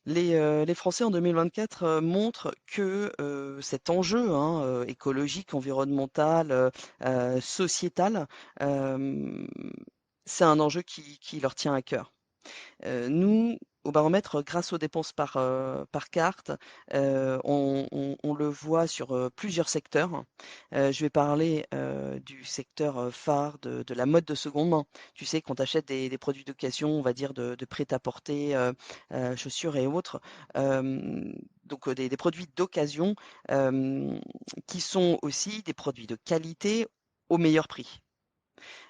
Les Français en 2024, montrent que, cet enjeu, hein, écologique, environnemental, sociétal, hem, c'est un enjeu qui leur tient à cœur. Nous, au baromètre, grâce aux dépenses par carte, on le voit sur, plusieurs secteurs. Je vais parler, du secteur, phare de la mode de seconde main. Tu sais, quand tu achètes des produits d'occasion, on va dire de prêt-à-porter, chaussures et autres, donc des produits d'occasion, hem, qui sont aussi des produits de qualité au meilleur prix.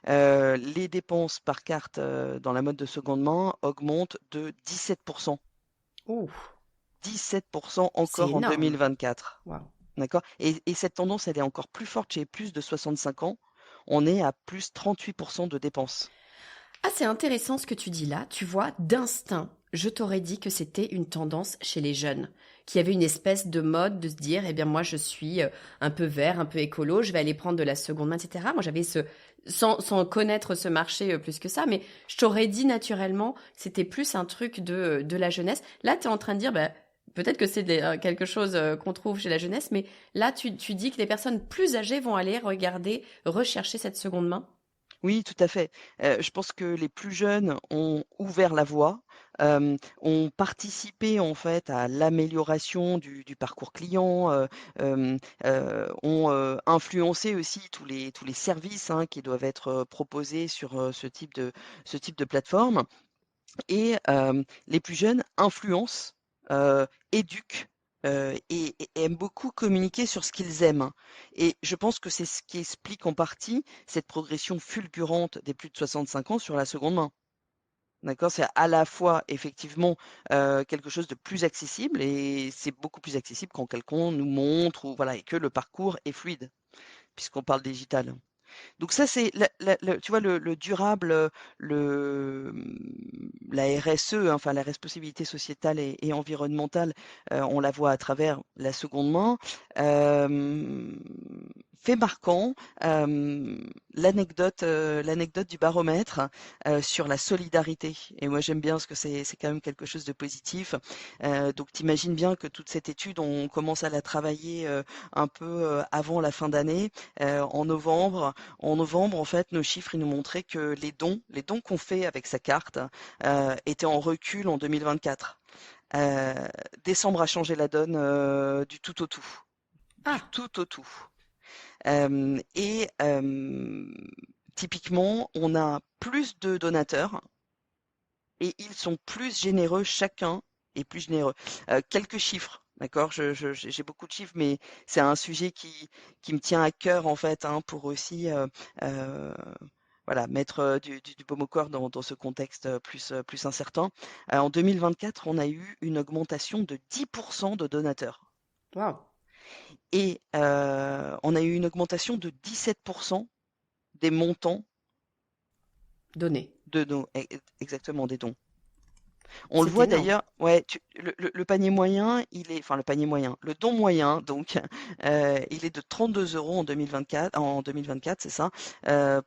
Les dépenses par carte, dans la mode de seconde main augmentent de 17%. Ouh, 17% c'est encore en énorme. 2024. Waouh. D'accord? Et cette tendance, elle est encore plus forte chez plus de 65 ans. On est à plus 38% de dépenses. Ah, c'est intéressant ce que tu dis là. Tu vois, d'instinct, je t'aurais dit que c'était une tendance chez les jeunes, qu'il y avait une espèce de mode de se dire, eh bien moi je suis un peu vert, un peu écolo, je vais aller prendre de la seconde main, etc. Moi j'avais sans connaître ce marché plus que ça, mais je t'aurais dit naturellement que c'était plus un truc de la jeunesse. Là, tu es en train de dire, bah, peut-être que c'est quelque chose qu'on trouve chez la jeunesse, mais là tu dis que les personnes plus âgées vont aller regarder, rechercher cette seconde main. Oui, tout à fait. Je pense que les plus jeunes ont ouvert la voie, ont participé en fait à l'amélioration du parcours client, ont, influencé aussi tous les services, hein, qui doivent être, proposés sur, ce type de plateforme et les plus jeunes influencent, éduquent, et aiment beaucoup communiquer sur ce qu'ils aiment et je pense que c'est ce qui explique en partie cette progression fulgurante des plus de 65 ans sur la seconde main. D'accord? C'est à la fois effectivement, quelque chose de plus accessible et c'est beaucoup plus accessible quand quelqu'un nous montre ou voilà et que le parcours est fluide, puisqu'on parle digital. Donc ça, c'est tu vois le durable, la RSE, hein, enfin la responsabilité sociétale et environnementale, on la voit à travers la seconde main. Hem, Fait marquant, l'anecdote du baromètre, sur la solidarité et moi j'aime bien parce que c'est quand même quelque chose de positif. Donc tu imagines bien que toute cette étude, on commence à la travailler, un peu, avant la fin d'année, en novembre. En novembre, en fait, nos chiffres, ils nous montraient que les dons qu'on fait avec sa carte, étaient en recul en 2024. Heu, Décembre a changé la donne, du tout au tout. Du Ah, tout au tout. Et typiquement, on a plus de donateurs et ils sont plus généreux, chacun est plus généreux. Quelques chiffres, d'accord? J'ai beaucoup de chiffres, mais c'est un sujet qui me tient à cœur en fait, hein, pour aussi, heu, voilà, mettre, du baume au corps dans ce contexte, plus incertain. En 2024, on a eu une augmentation de 10% de donateurs waouh. et on a eu une augmentation de 17% des montants Donné. de nos exactement, des dons. On le C'est voit énorme. d'ailleurs, ouais, le panier moyen, enfin le panier moyen, le don moyen, donc, il est de 32 euros en 2024, c'est ça,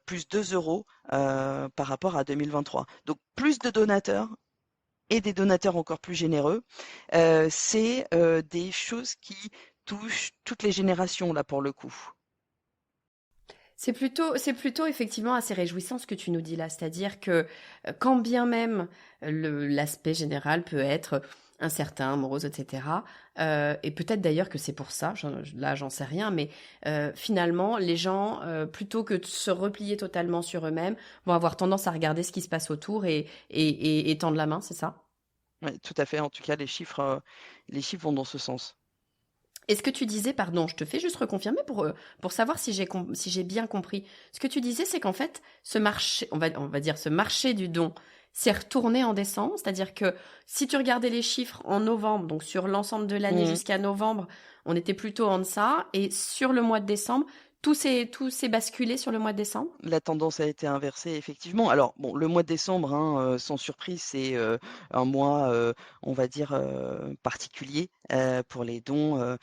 plus 2 euros par rapport à 2023. Donc plus de donateurs et des donateurs encore plus généreux. C'est des choses qui touchent toutes les générations là pour le coup. C'est plutôt effectivement assez réjouissant ce que tu nous dis là, c'est-à-dire que quand bien même l'aspect général peut être incertain, morose, etc. Et peut-être d'ailleurs que c'est pour ça, là j'en sais rien, mais finalement les gens, plutôt que de se replier totalement sur eux-mêmes, vont avoir tendance à regarder ce qui se passe autour et tendre la main, c'est ça? Ouais, tout à fait. En tout cas, les chiffres vont dans ce sens. Et ce que tu disais, pardon, je te fais juste reconfirmer pour savoir si j'ai bien compris. Ce que tu disais, c'est qu'en fait, ce marché, on va dire ce marché du don, s'est retourné en décembre. C'est-à-dire que si tu regardais les chiffres en novembre, donc sur l'ensemble de l'année Mmh. jusqu'à novembre, on était plutôt en deçà. Et sur le mois de décembre, tout s'est basculé sur le mois de décembre. La tendance a été inversée, effectivement. Alors, bon, le mois de décembre, hein, sans surprise, c'est un mois, on va dire, particulier pour les dons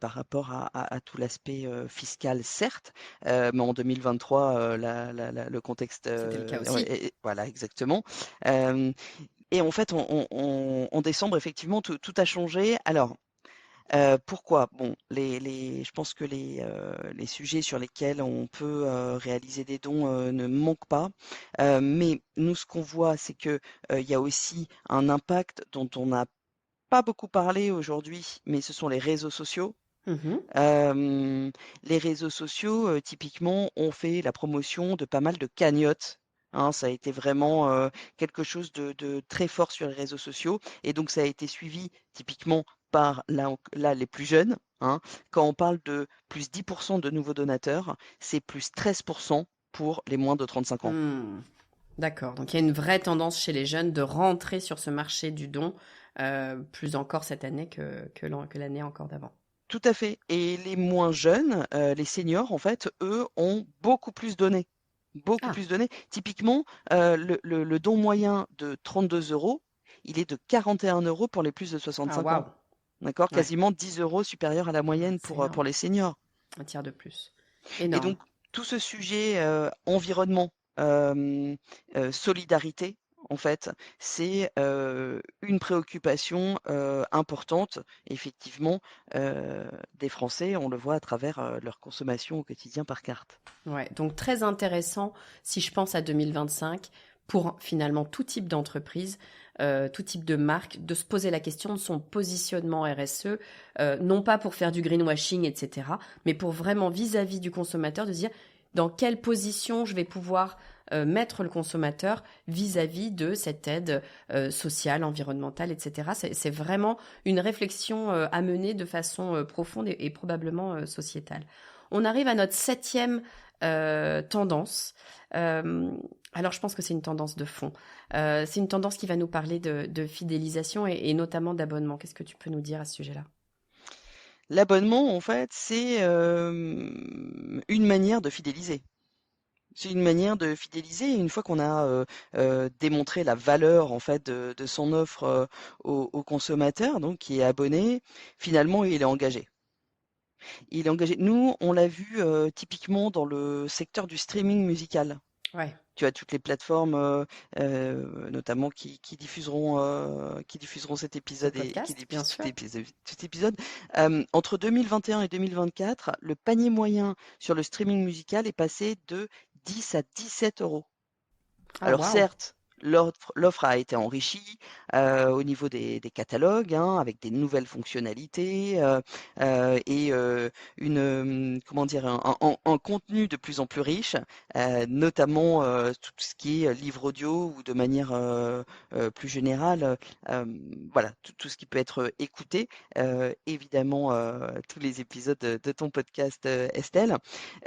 par rapport à tout l'aspect fiscal, certes. Mais en 2023, le contexte, C'était le cas ouais, aussi. voilà, exactement. Euh, et en fait, en décembre, effectivement, tout a changé. Alors, pourquoi? Bon, je pense que les sujets sur lesquels on peut réaliser des dons ne manquent pas. Mais nous, ce qu'on voit, c'est que il y a aussi un impact dont on n'a pas beaucoup parlé aujourd'hui, mais ce sont les réseaux sociaux. Mhm. Les réseaux sociaux, typiquement, ont fait la promotion de pas mal de cagnottes. Hein, ça a été vraiment quelque chose de très fort sur les réseaux sociaux. Et donc, ça a été suivi typiquement par là les plus jeunes. Hein. Quand on parle de plus 10% de nouveaux donateurs, c'est plus 13% pour les moins de 35 ans. Hmm. D'accord. Donc il y a une vraie tendance chez les jeunes de rentrer sur ce marché du don, plus encore cette année que l'année encore d'avant. Tout à fait. Et les moins jeunes, les seniors, en fait, eux, ont beaucoup plus donné. Beaucoup Ah, plus donné. Typiquement, le don moyen de 32 euros, il est de 41 euros pour les plus de ah 65 ans. waouh. D'accord? Ouais, Quasiment 10 euros supérieur à la moyenne c'est pour énorme. les seniors. Un tiers de plus. Et Énorme. donc, tout ce sujet environnement, solidarité, en fait, c'est une préoccupation importante, effectivement, des Français. On le voit à travers leur consommation au quotidien par carte. Ouais, donc très intéressant si je pense à 2025 pour finalement tout type d'entreprise, tout type de marque, de se poser la question de son positionnement RSE, non pas pour faire du greenwashing, etc., mais pour vraiment vis-à-vis du consommateur de se dire dans quelle position je vais pouvoir mettre le consommateur vis-à-vis de cette aide sociale, environnementale, etc. C'est vraiment une réflexion à mener de façon profonde et probablement sociétale. On arrive à notre septième tendance. Euh, alors, je pense que c'est une tendance de fond. C'est une tendance qui va nous parler de fidélisation et notamment d'abonnement. Qu'est-ce que tu peux nous dire à ce sujet-là? L'abonnement, en fait, c'est une manière de fidéliser. C'est une manière de fidéliser. Et une fois qu'on a démontré la valeur en fait de son offre au consommateur, donc qui est abonné, finalement il est engagé. Il est engagé. Nous, on l'a vu typiquement dans le secteur du streaming musical. Ouais, Tu as toutes les plateformes, notamment qui diffuseront cet ce épisode et qui podcast, bien diffusent sûr. tout épisode. Entre 2021 et 2024, le panier moyen sur le streaming musical est passé de 10 à 17 euros. Ah, Alors waouh! certes, l'offre a été enrichie au niveau des catalogues, hein, avec des nouvelles fonctionnalités et comment dire, un contenu de plus en plus riche, notamment tout ce qui est livre audio ou de manière plus générale, voilà, tout ce qui peut être écouté, évidemment tous les épisodes de ton podcast, Estelle.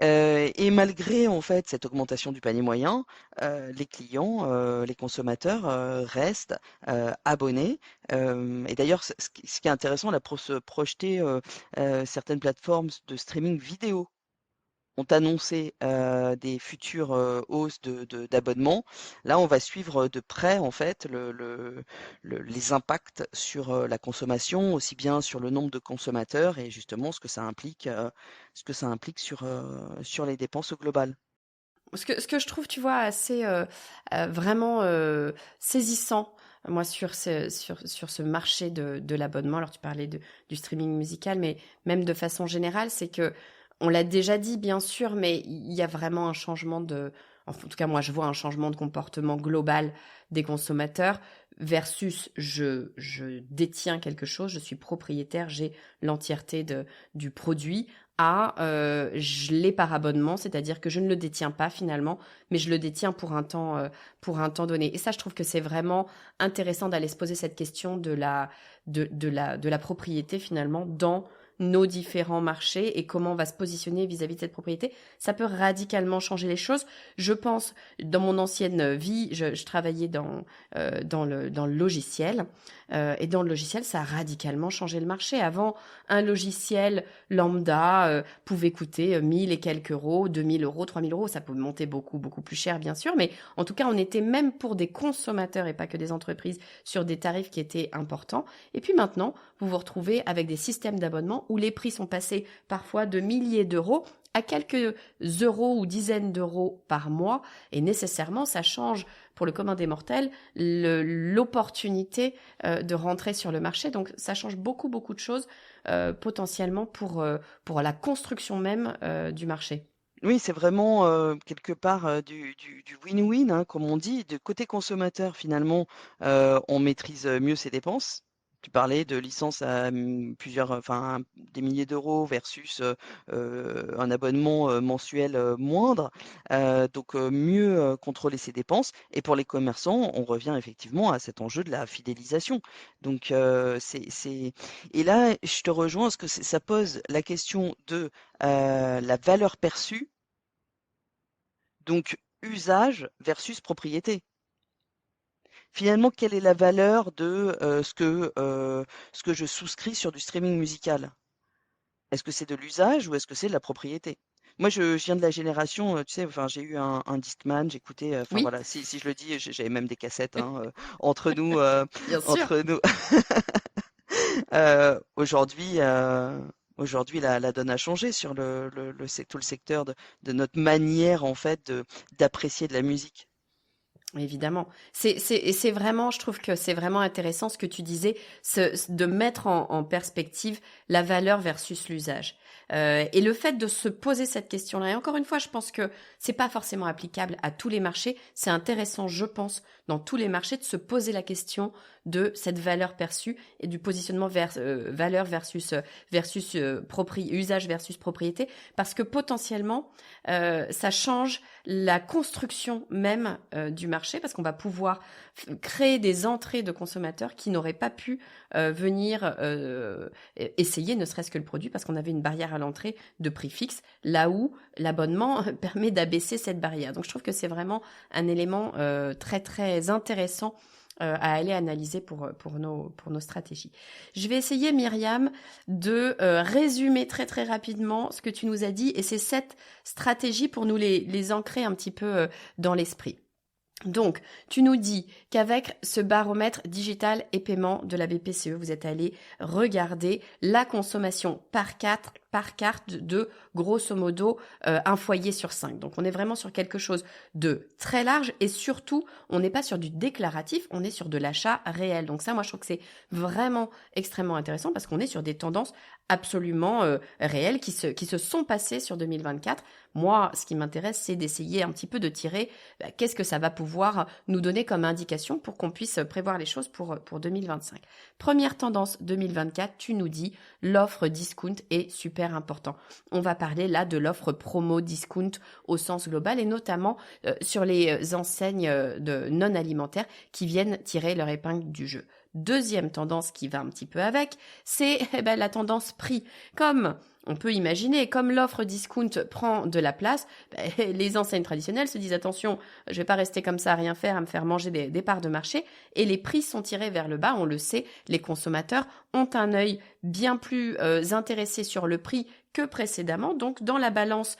Et malgré en fait cette augmentation du panier moyen, les clients, les consommateurs restent abonnés. Et d'ailleurs, ce qui est intéressant, là, pour se projeter, certaines plateformes de streaming vidéo ont annoncé des futures hausses d'abonnements. Là, on va suivre de près en fait les impacts sur la consommation, aussi bien sur le nombre de consommateurs et justement ce que ça implique sur les dépenses globales. Ce que je trouve, tu vois, assez vraiment saisissant, moi, sur ce marché de l'abonnement, alors tu parlais du streaming musical, mais même de façon générale, c'est que On l'a déjà dit, bien sûr, mais il y a vraiment un changement en tout cas, moi, je vois un changement de comportement global des consommateurs versus je détiens quelque chose, je suis propriétaire, j'ai l'entièreté du produit je l'ai par abonnement, c'est-à-dire que je ne le détiens pas finalement, mais je le détiens pour un temps donné. Et ça, je trouve que c'est vraiment intéressant d'aller se poser cette question de la propriété finalement dans nos différents marchés et comment on va se positionner vis-à-vis de cette propriété. Ça peut radicalement changer les choses. Je pense, dans mon ancienne vie, je travaillais dans le logiciel. Et dans le logiciel, ça a radicalement changé le marché. Avant, un logiciel lambda pouvait coûter 1000 et quelques euros, 2000 euros, 3000 euros. Ça peut monter beaucoup, beaucoup plus cher, bien sûr. Mais en tout cas, on était même pour des consommateurs et pas que des entreprises sur des tarifs qui étaient importants. Et puis maintenant, vous vous retrouvez avec des systèmes d'abonnement où les prix sont passés parfois de milliers d'euros à quelques euros ou dizaines d'euros par mois. Et nécessairement, ça change pour le commun des mortels l'opportunité de rentrer sur le marché. Donc, ça change beaucoup, beaucoup de choses potentiellement pour la construction même du marché. Oui, c'est vraiment, quelque part, du win-win, hein, comme on dit. De côté consommateur, finalement, on maîtrise, mieux ses dépenses. Tu parlais de licences à, enfin, des milliers d'euros versus, un abonnement, mensuel, moindre. Donc, mieux, contrôler ses dépenses et pour les commerçants, on revient effectivement à cet enjeu de la fidélisation. Donc, c'est et là, je te rejoins parce que ça pose la question de, la valeur perçue, donc usage versus propriété. Finalement, quelle est la valeur de ce que je souscris sur du streaming musical? Est-ce que c'est de l'usage ou est-ce que c'est de la propriété? Moi, je viens de la génération, tu sais, enfin, j'ai eu un Discman, j'écoutais, enfin Oui, voilà, si je le dis, j'avais même des cassettes, hein, entre nous, bien sûr. entre nous. Aujourd'hui, aujourd'hui, la donne a changé sur tout le secteur de notre manière, en fait, d'apprécier de la musique. Évidemment. C'est vraiment, je trouve que c'est vraiment intéressant ce que tu disais, de mettre en perspective la valeur versus l'usage. Et le fait de se poser cette question-là, et encore une fois, je pense que c'est pas forcément applicable à tous les marchés. C'est intéressant, je pense, dans tous les marchés, de se poser la question de cette valeur perçue et du positionnement valeur versus usage versus propriété, parce que potentiellement, ça change la construction même du marché, parce qu'on va pouvoir créer des entrées de consommateurs qui n'auraient pas pu venir essayer ne serait-ce que le produit, parce qu'on avait une barrière à l'entrée de prix fixe, là où l'abonnement permet d'abaisser cette barrière. Donc je trouve que c'est vraiment un élément très très intéressant à aller analyser pour nos stratégies. Je vais essayer, Myriam, de résumer très très rapidement ce que tu nous as dit, et c'est 7 stratégies pour nous les ancrer un petit peu dans l'esprit. Donc, tu nous dis qu'avec ce baromètre digital et paiement de la BPCE, vous êtes allé regarder la consommation par carte de grosso modo un foyer sur 5. Donc, on est vraiment sur quelque chose de très large et surtout, on n'est pas sur du déclaratif, on est sur de l'achat réel. Donc ça, moi, je trouve que c'est vraiment extrêmement intéressant parce qu'on est sur des tendances absolument réelles qui se sont passées sur 2024. Moi, ce qui m'intéresse, c'est d'essayer un petit peu de tirer qu'est-ce que ça va pouvoir nous donner comme indication pour qu'on puisse prévoir les choses pour 2025. Première tendance 2024, tu nous dis l'offre discount est super important. On va parler là de l'offre promo discount au sens global et notamment sur les enseignes de non alimentaires qui viennent tirer leur épingle du jeu. Deuxième tendance qui va un petit peu avec, c'est la tendance prix. Comme on peut imaginer, comme l'offre discount prend de la place, les enseignes traditionnelles se disent attention, je vais pas rester comme ça à rien faire, à me faire manger des parts de marché, et les prix sont tirés vers le bas. On le sait, les consommateurs ont un œil bien plus intéressé sur le prix que précédemment. Donc, dans la balance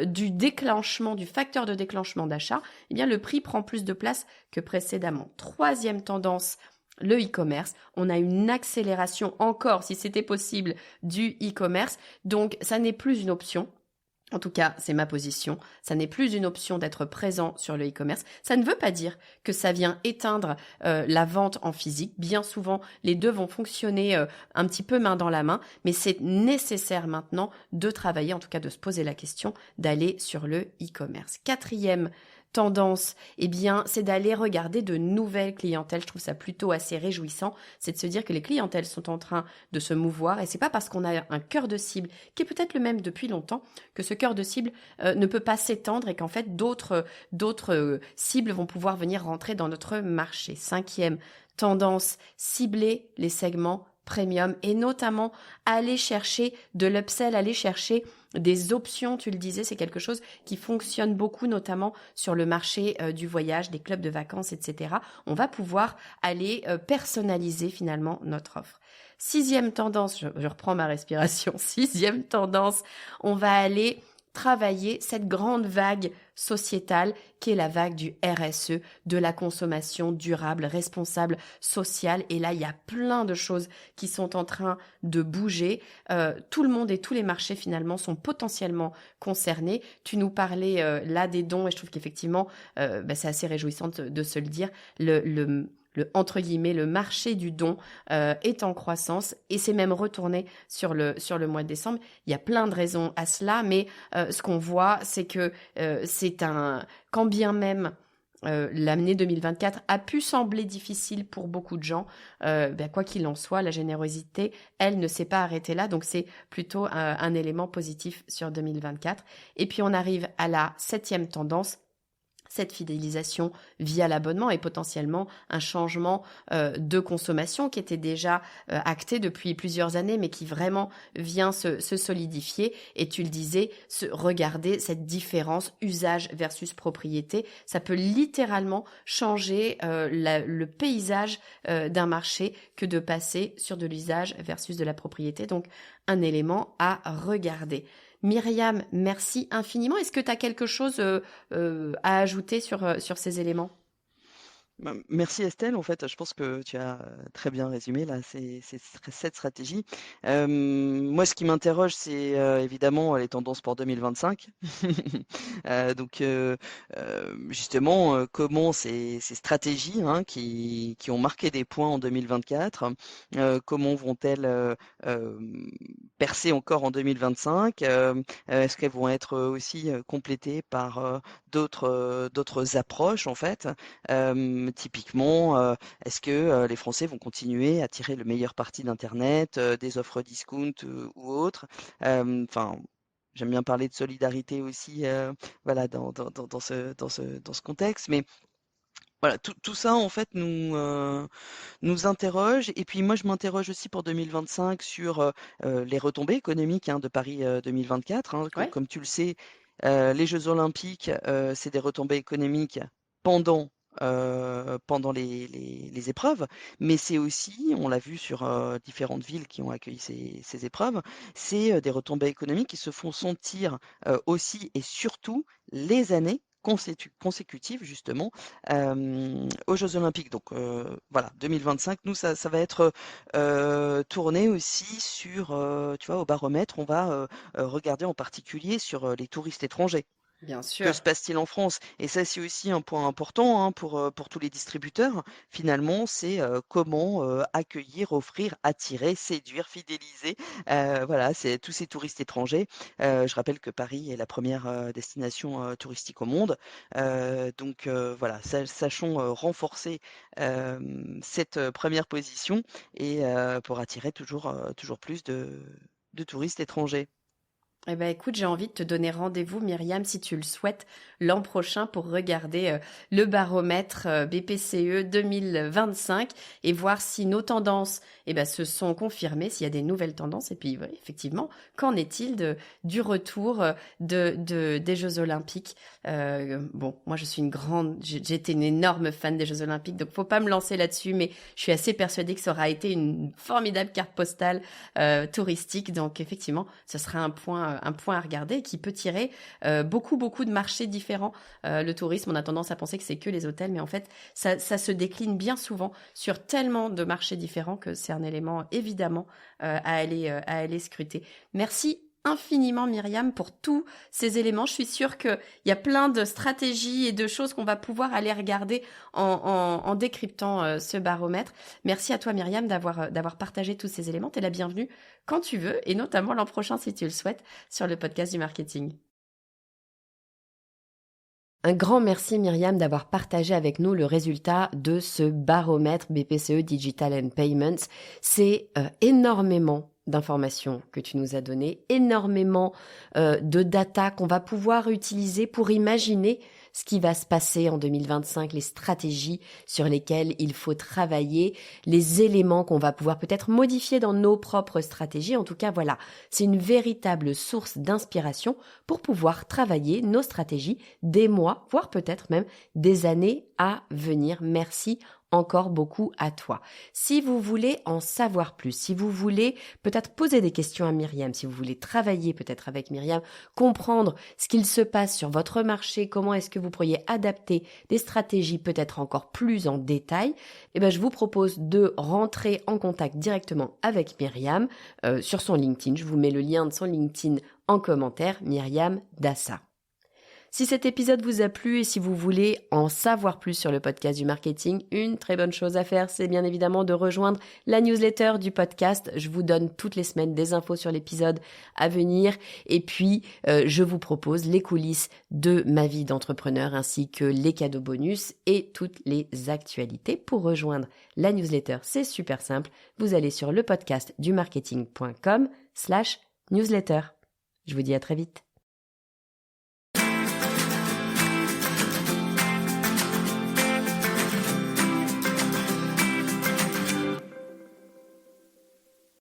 du déclenchement, du facteur de déclenchement d'achat, eh bien, le prix prend plus de place que précédemment. Troisième tendance, le e-commerce. On a une accélération encore, si c'était possible, du e-commerce. Donc, ça n'est plus une option. En tout cas, c'est ma position. Ça n'est plus une option d'être présent sur le e-commerce. Ça ne veut pas dire que ça vient éteindre la vente en physique. Bien souvent, les deux vont fonctionner un petit peu main dans la main, mais c'est nécessaire maintenant de travailler, en tout cas de se poser la question, d'aller sur le e-commerce. Quatrième tendance, eh bien, c'est d'aller regarder de nouvelles clientèles. Je trouve ça plutôt assez réjouissant. C'est de se dire que les clientèles sont en train de se mouvoir et c'est pas parce qu'on a un cœur de cible qui est peut-être le même depuis longtemps que ce cœur de cible ne peut pas s'étendre et qu'en fait d'autres cibles vont pouvoir venir rentrer dans notre marché. Cinquième tendance, cibler les segments premium et notamment aller chercher de l'upsell, aller chercher des options, tu le disais, c'est quelque chose qui fonctionne beaucoup, notamment sur le marché du voyage, des clubs de vacances, etc. On va pouvoir aller personnaliser finalement notre offre. Sixième tendance, je reprends ma respiration, sixième tendance, on va aller travailler cette grande vague sociétale qui est la vague du RSE, de la consommation durable, responsable, sociale. Et là, il y a plein de choses qui sont en train de bouger. Tout le monde et tous les marchés finalement sont potentiellement concernés. Tu nous parlais là des dons et je trouve qu'effectivement, c'est assez réjouissant de se le dire. Le entre guillemets, le marché du don est en croissance et c'est même retourné sur le mois de décembre. Il y a plein de raisons à cela, mais ce qu'on voit, c'est que quand bien même l'année 2024 a pu sembler difficile pour beaucoup de gens, quoi qu'il en soit, la générosité, elle ne s'est pas arrêtée là, donc c'est plutôt un élément positif sur 2024. Et puis on arrive à la septième tendance, cette fidélisation via l'abonnement et potentiellement un changement de consommation qui était déjà acté depuis plusieurs années, mais qui vraiment vient se solidifier. Et tu le disais, regarder cette différence usage versus propriété, ça peut littéralement changer le paysage d'un marché que de passer sur de l'usage versus de la propriété. Donc, un élément à regarder. Myriam, merci infiniment. Est-ce que tu as quelque chose à ajouter sur ces éléments ? Merci Estelle, en fait, je pense que tu as très bien résumé là cette stratégie. Moi, ce qui m'interroge, c'est évidemment les tendances pour 2025. Donc, justement, comment ces stratégies qui ont marqué des points en 2024, comment vont-elles percer encore en 2025? Est-ce qu'elles vont être aussi complétées par d'autres approches, en fait? Typiquement, est-ce que les Français vont continuer à tirer le meilleur parti d'Internet, des offres discount ou autres? Enfin, j'aime bien parler de solidarité aussi, voilà, dans ce contexte. Mais voilà, tout ça en fait nous interroge. Et puis moi, je m'interroge aussi pour 2025 sur les retombées économiques de Paris 2024. Ouais. Comme tu le sais, les Jeux Olympiques, c'est des retombées économiques pendant les épreuves, mais c'est aussi, on l'a vu sur différentes villes qui ont accueilli ces épreuves, c'est des retombées économiques qui se font sentir aussi et surtout les années consécutives justement aux Jeux Olympiques. Donc voilà, 2025, nous ça va être tourné aussi sur, tu vois, au baromètre, on va regarder en particulier sur les touristes étrangers. Bien Que sûr. se passe-t-il en France? Et ça, c'est aussi un point important pour tous les distributeurs. Finalement, c'est comment accueillir, offrir, attirer, séduire, fidéliser. Voilà, c'est tous ces touristes étrangers. Je rappelle que Paris est la première destination touristique au monde. Donc voilà, sachons renforcer cette première position et pour attirer toujours plus de touristes étrangers. Eh ben, écoute, j'ai envie de te donner rendez-vous, Myriam, si tu le souhaites, l'an prochain pour regarder le baromètre BPCE 2025 et voir si nos tendances se sont confirmées, s'il y a des nouvelles tendances. Et puis, ouais, effectivement, qu'en est-il du retour des Jeux Olympiques? Moi, je suis j'étais une énorme fan des Jeux Olympiques, donc faut pas me lancer là-dessus, mais je suis assez persuadée que ça aura été une formidable carte postale touristique. Donc, effectivement, ce sera un point à regarder qui peut tirer beaucoup de marchés différents. Le tourisme, on a tendance à penser que c'est que les hôtels, mais en fait, ça se décline bien souvent sur tellement de marchés différents que c'est un élément évidemment à aller scruter. Merci infiniment Myriam pour tous ces éléments. Je suis sûre qu'il y a plein de stratégies et de choses qu'on va pouvoir aller regarder en décryptant ce baromètre. Merci à toi Myriam d'avoir partagé tous ces éléments. Tu es la bienvenue quand tu veux et notamment l'an prochain si tu le souhaites sur le podcast du marketing. Un grand merci Myriam d'avoir partagé avec nous le résultat de ce baromètre BPCE Digital and Payments. C'est énormément d'informations que tu nous as données, énormément de data qu'on va pouvoir utiliser pour imaginer ce qui va se passer en 2025, les stratégies sur lesquelles il faut travailler, les éléments qu'on va pouvoir peut-être modifier dans nos propres stratégies. En tout cas, voilà, c'est une véritable source d'inspiration pour pouvoir travailler nos stratégies des mois, voire peut-être même des années à venir. Merci encore beaucoup à toi. Si vous voulez en savoir plus, si vous voulez peut-être poser des questions à Myriam, si vous voulez travailler peut-être avec Myriam, comprendre ce qu'il se passe sur votre marché, comment est-ce que vous pourriez adapter des stratégies peut-être encore plus en détail, je vous propose de rentrer en contact directement avec Myriam sur son LinkedIn. Je vous mets le lien de son LinkedIn en commentaire, Myriam Dassa. Si cet épisode vous a plu et si vous voulez en savoir plus sur le podcast du marketing, une très bonne chose à faire, c'est bien évidemment de rejoindre la newsletter du podcast. Je vous donne toutes les semaines des infos sur l'épisode à venir et puis je vous propose les coulisses de ma vie d'entrepreneur ainsi que les cadeaux bonus et toutes les actualités. Pour rejoindre la newsletter, c'est super simple. Vous allez sur lepodcastdumarketing.com/newsletter. Je vous dis à très vite.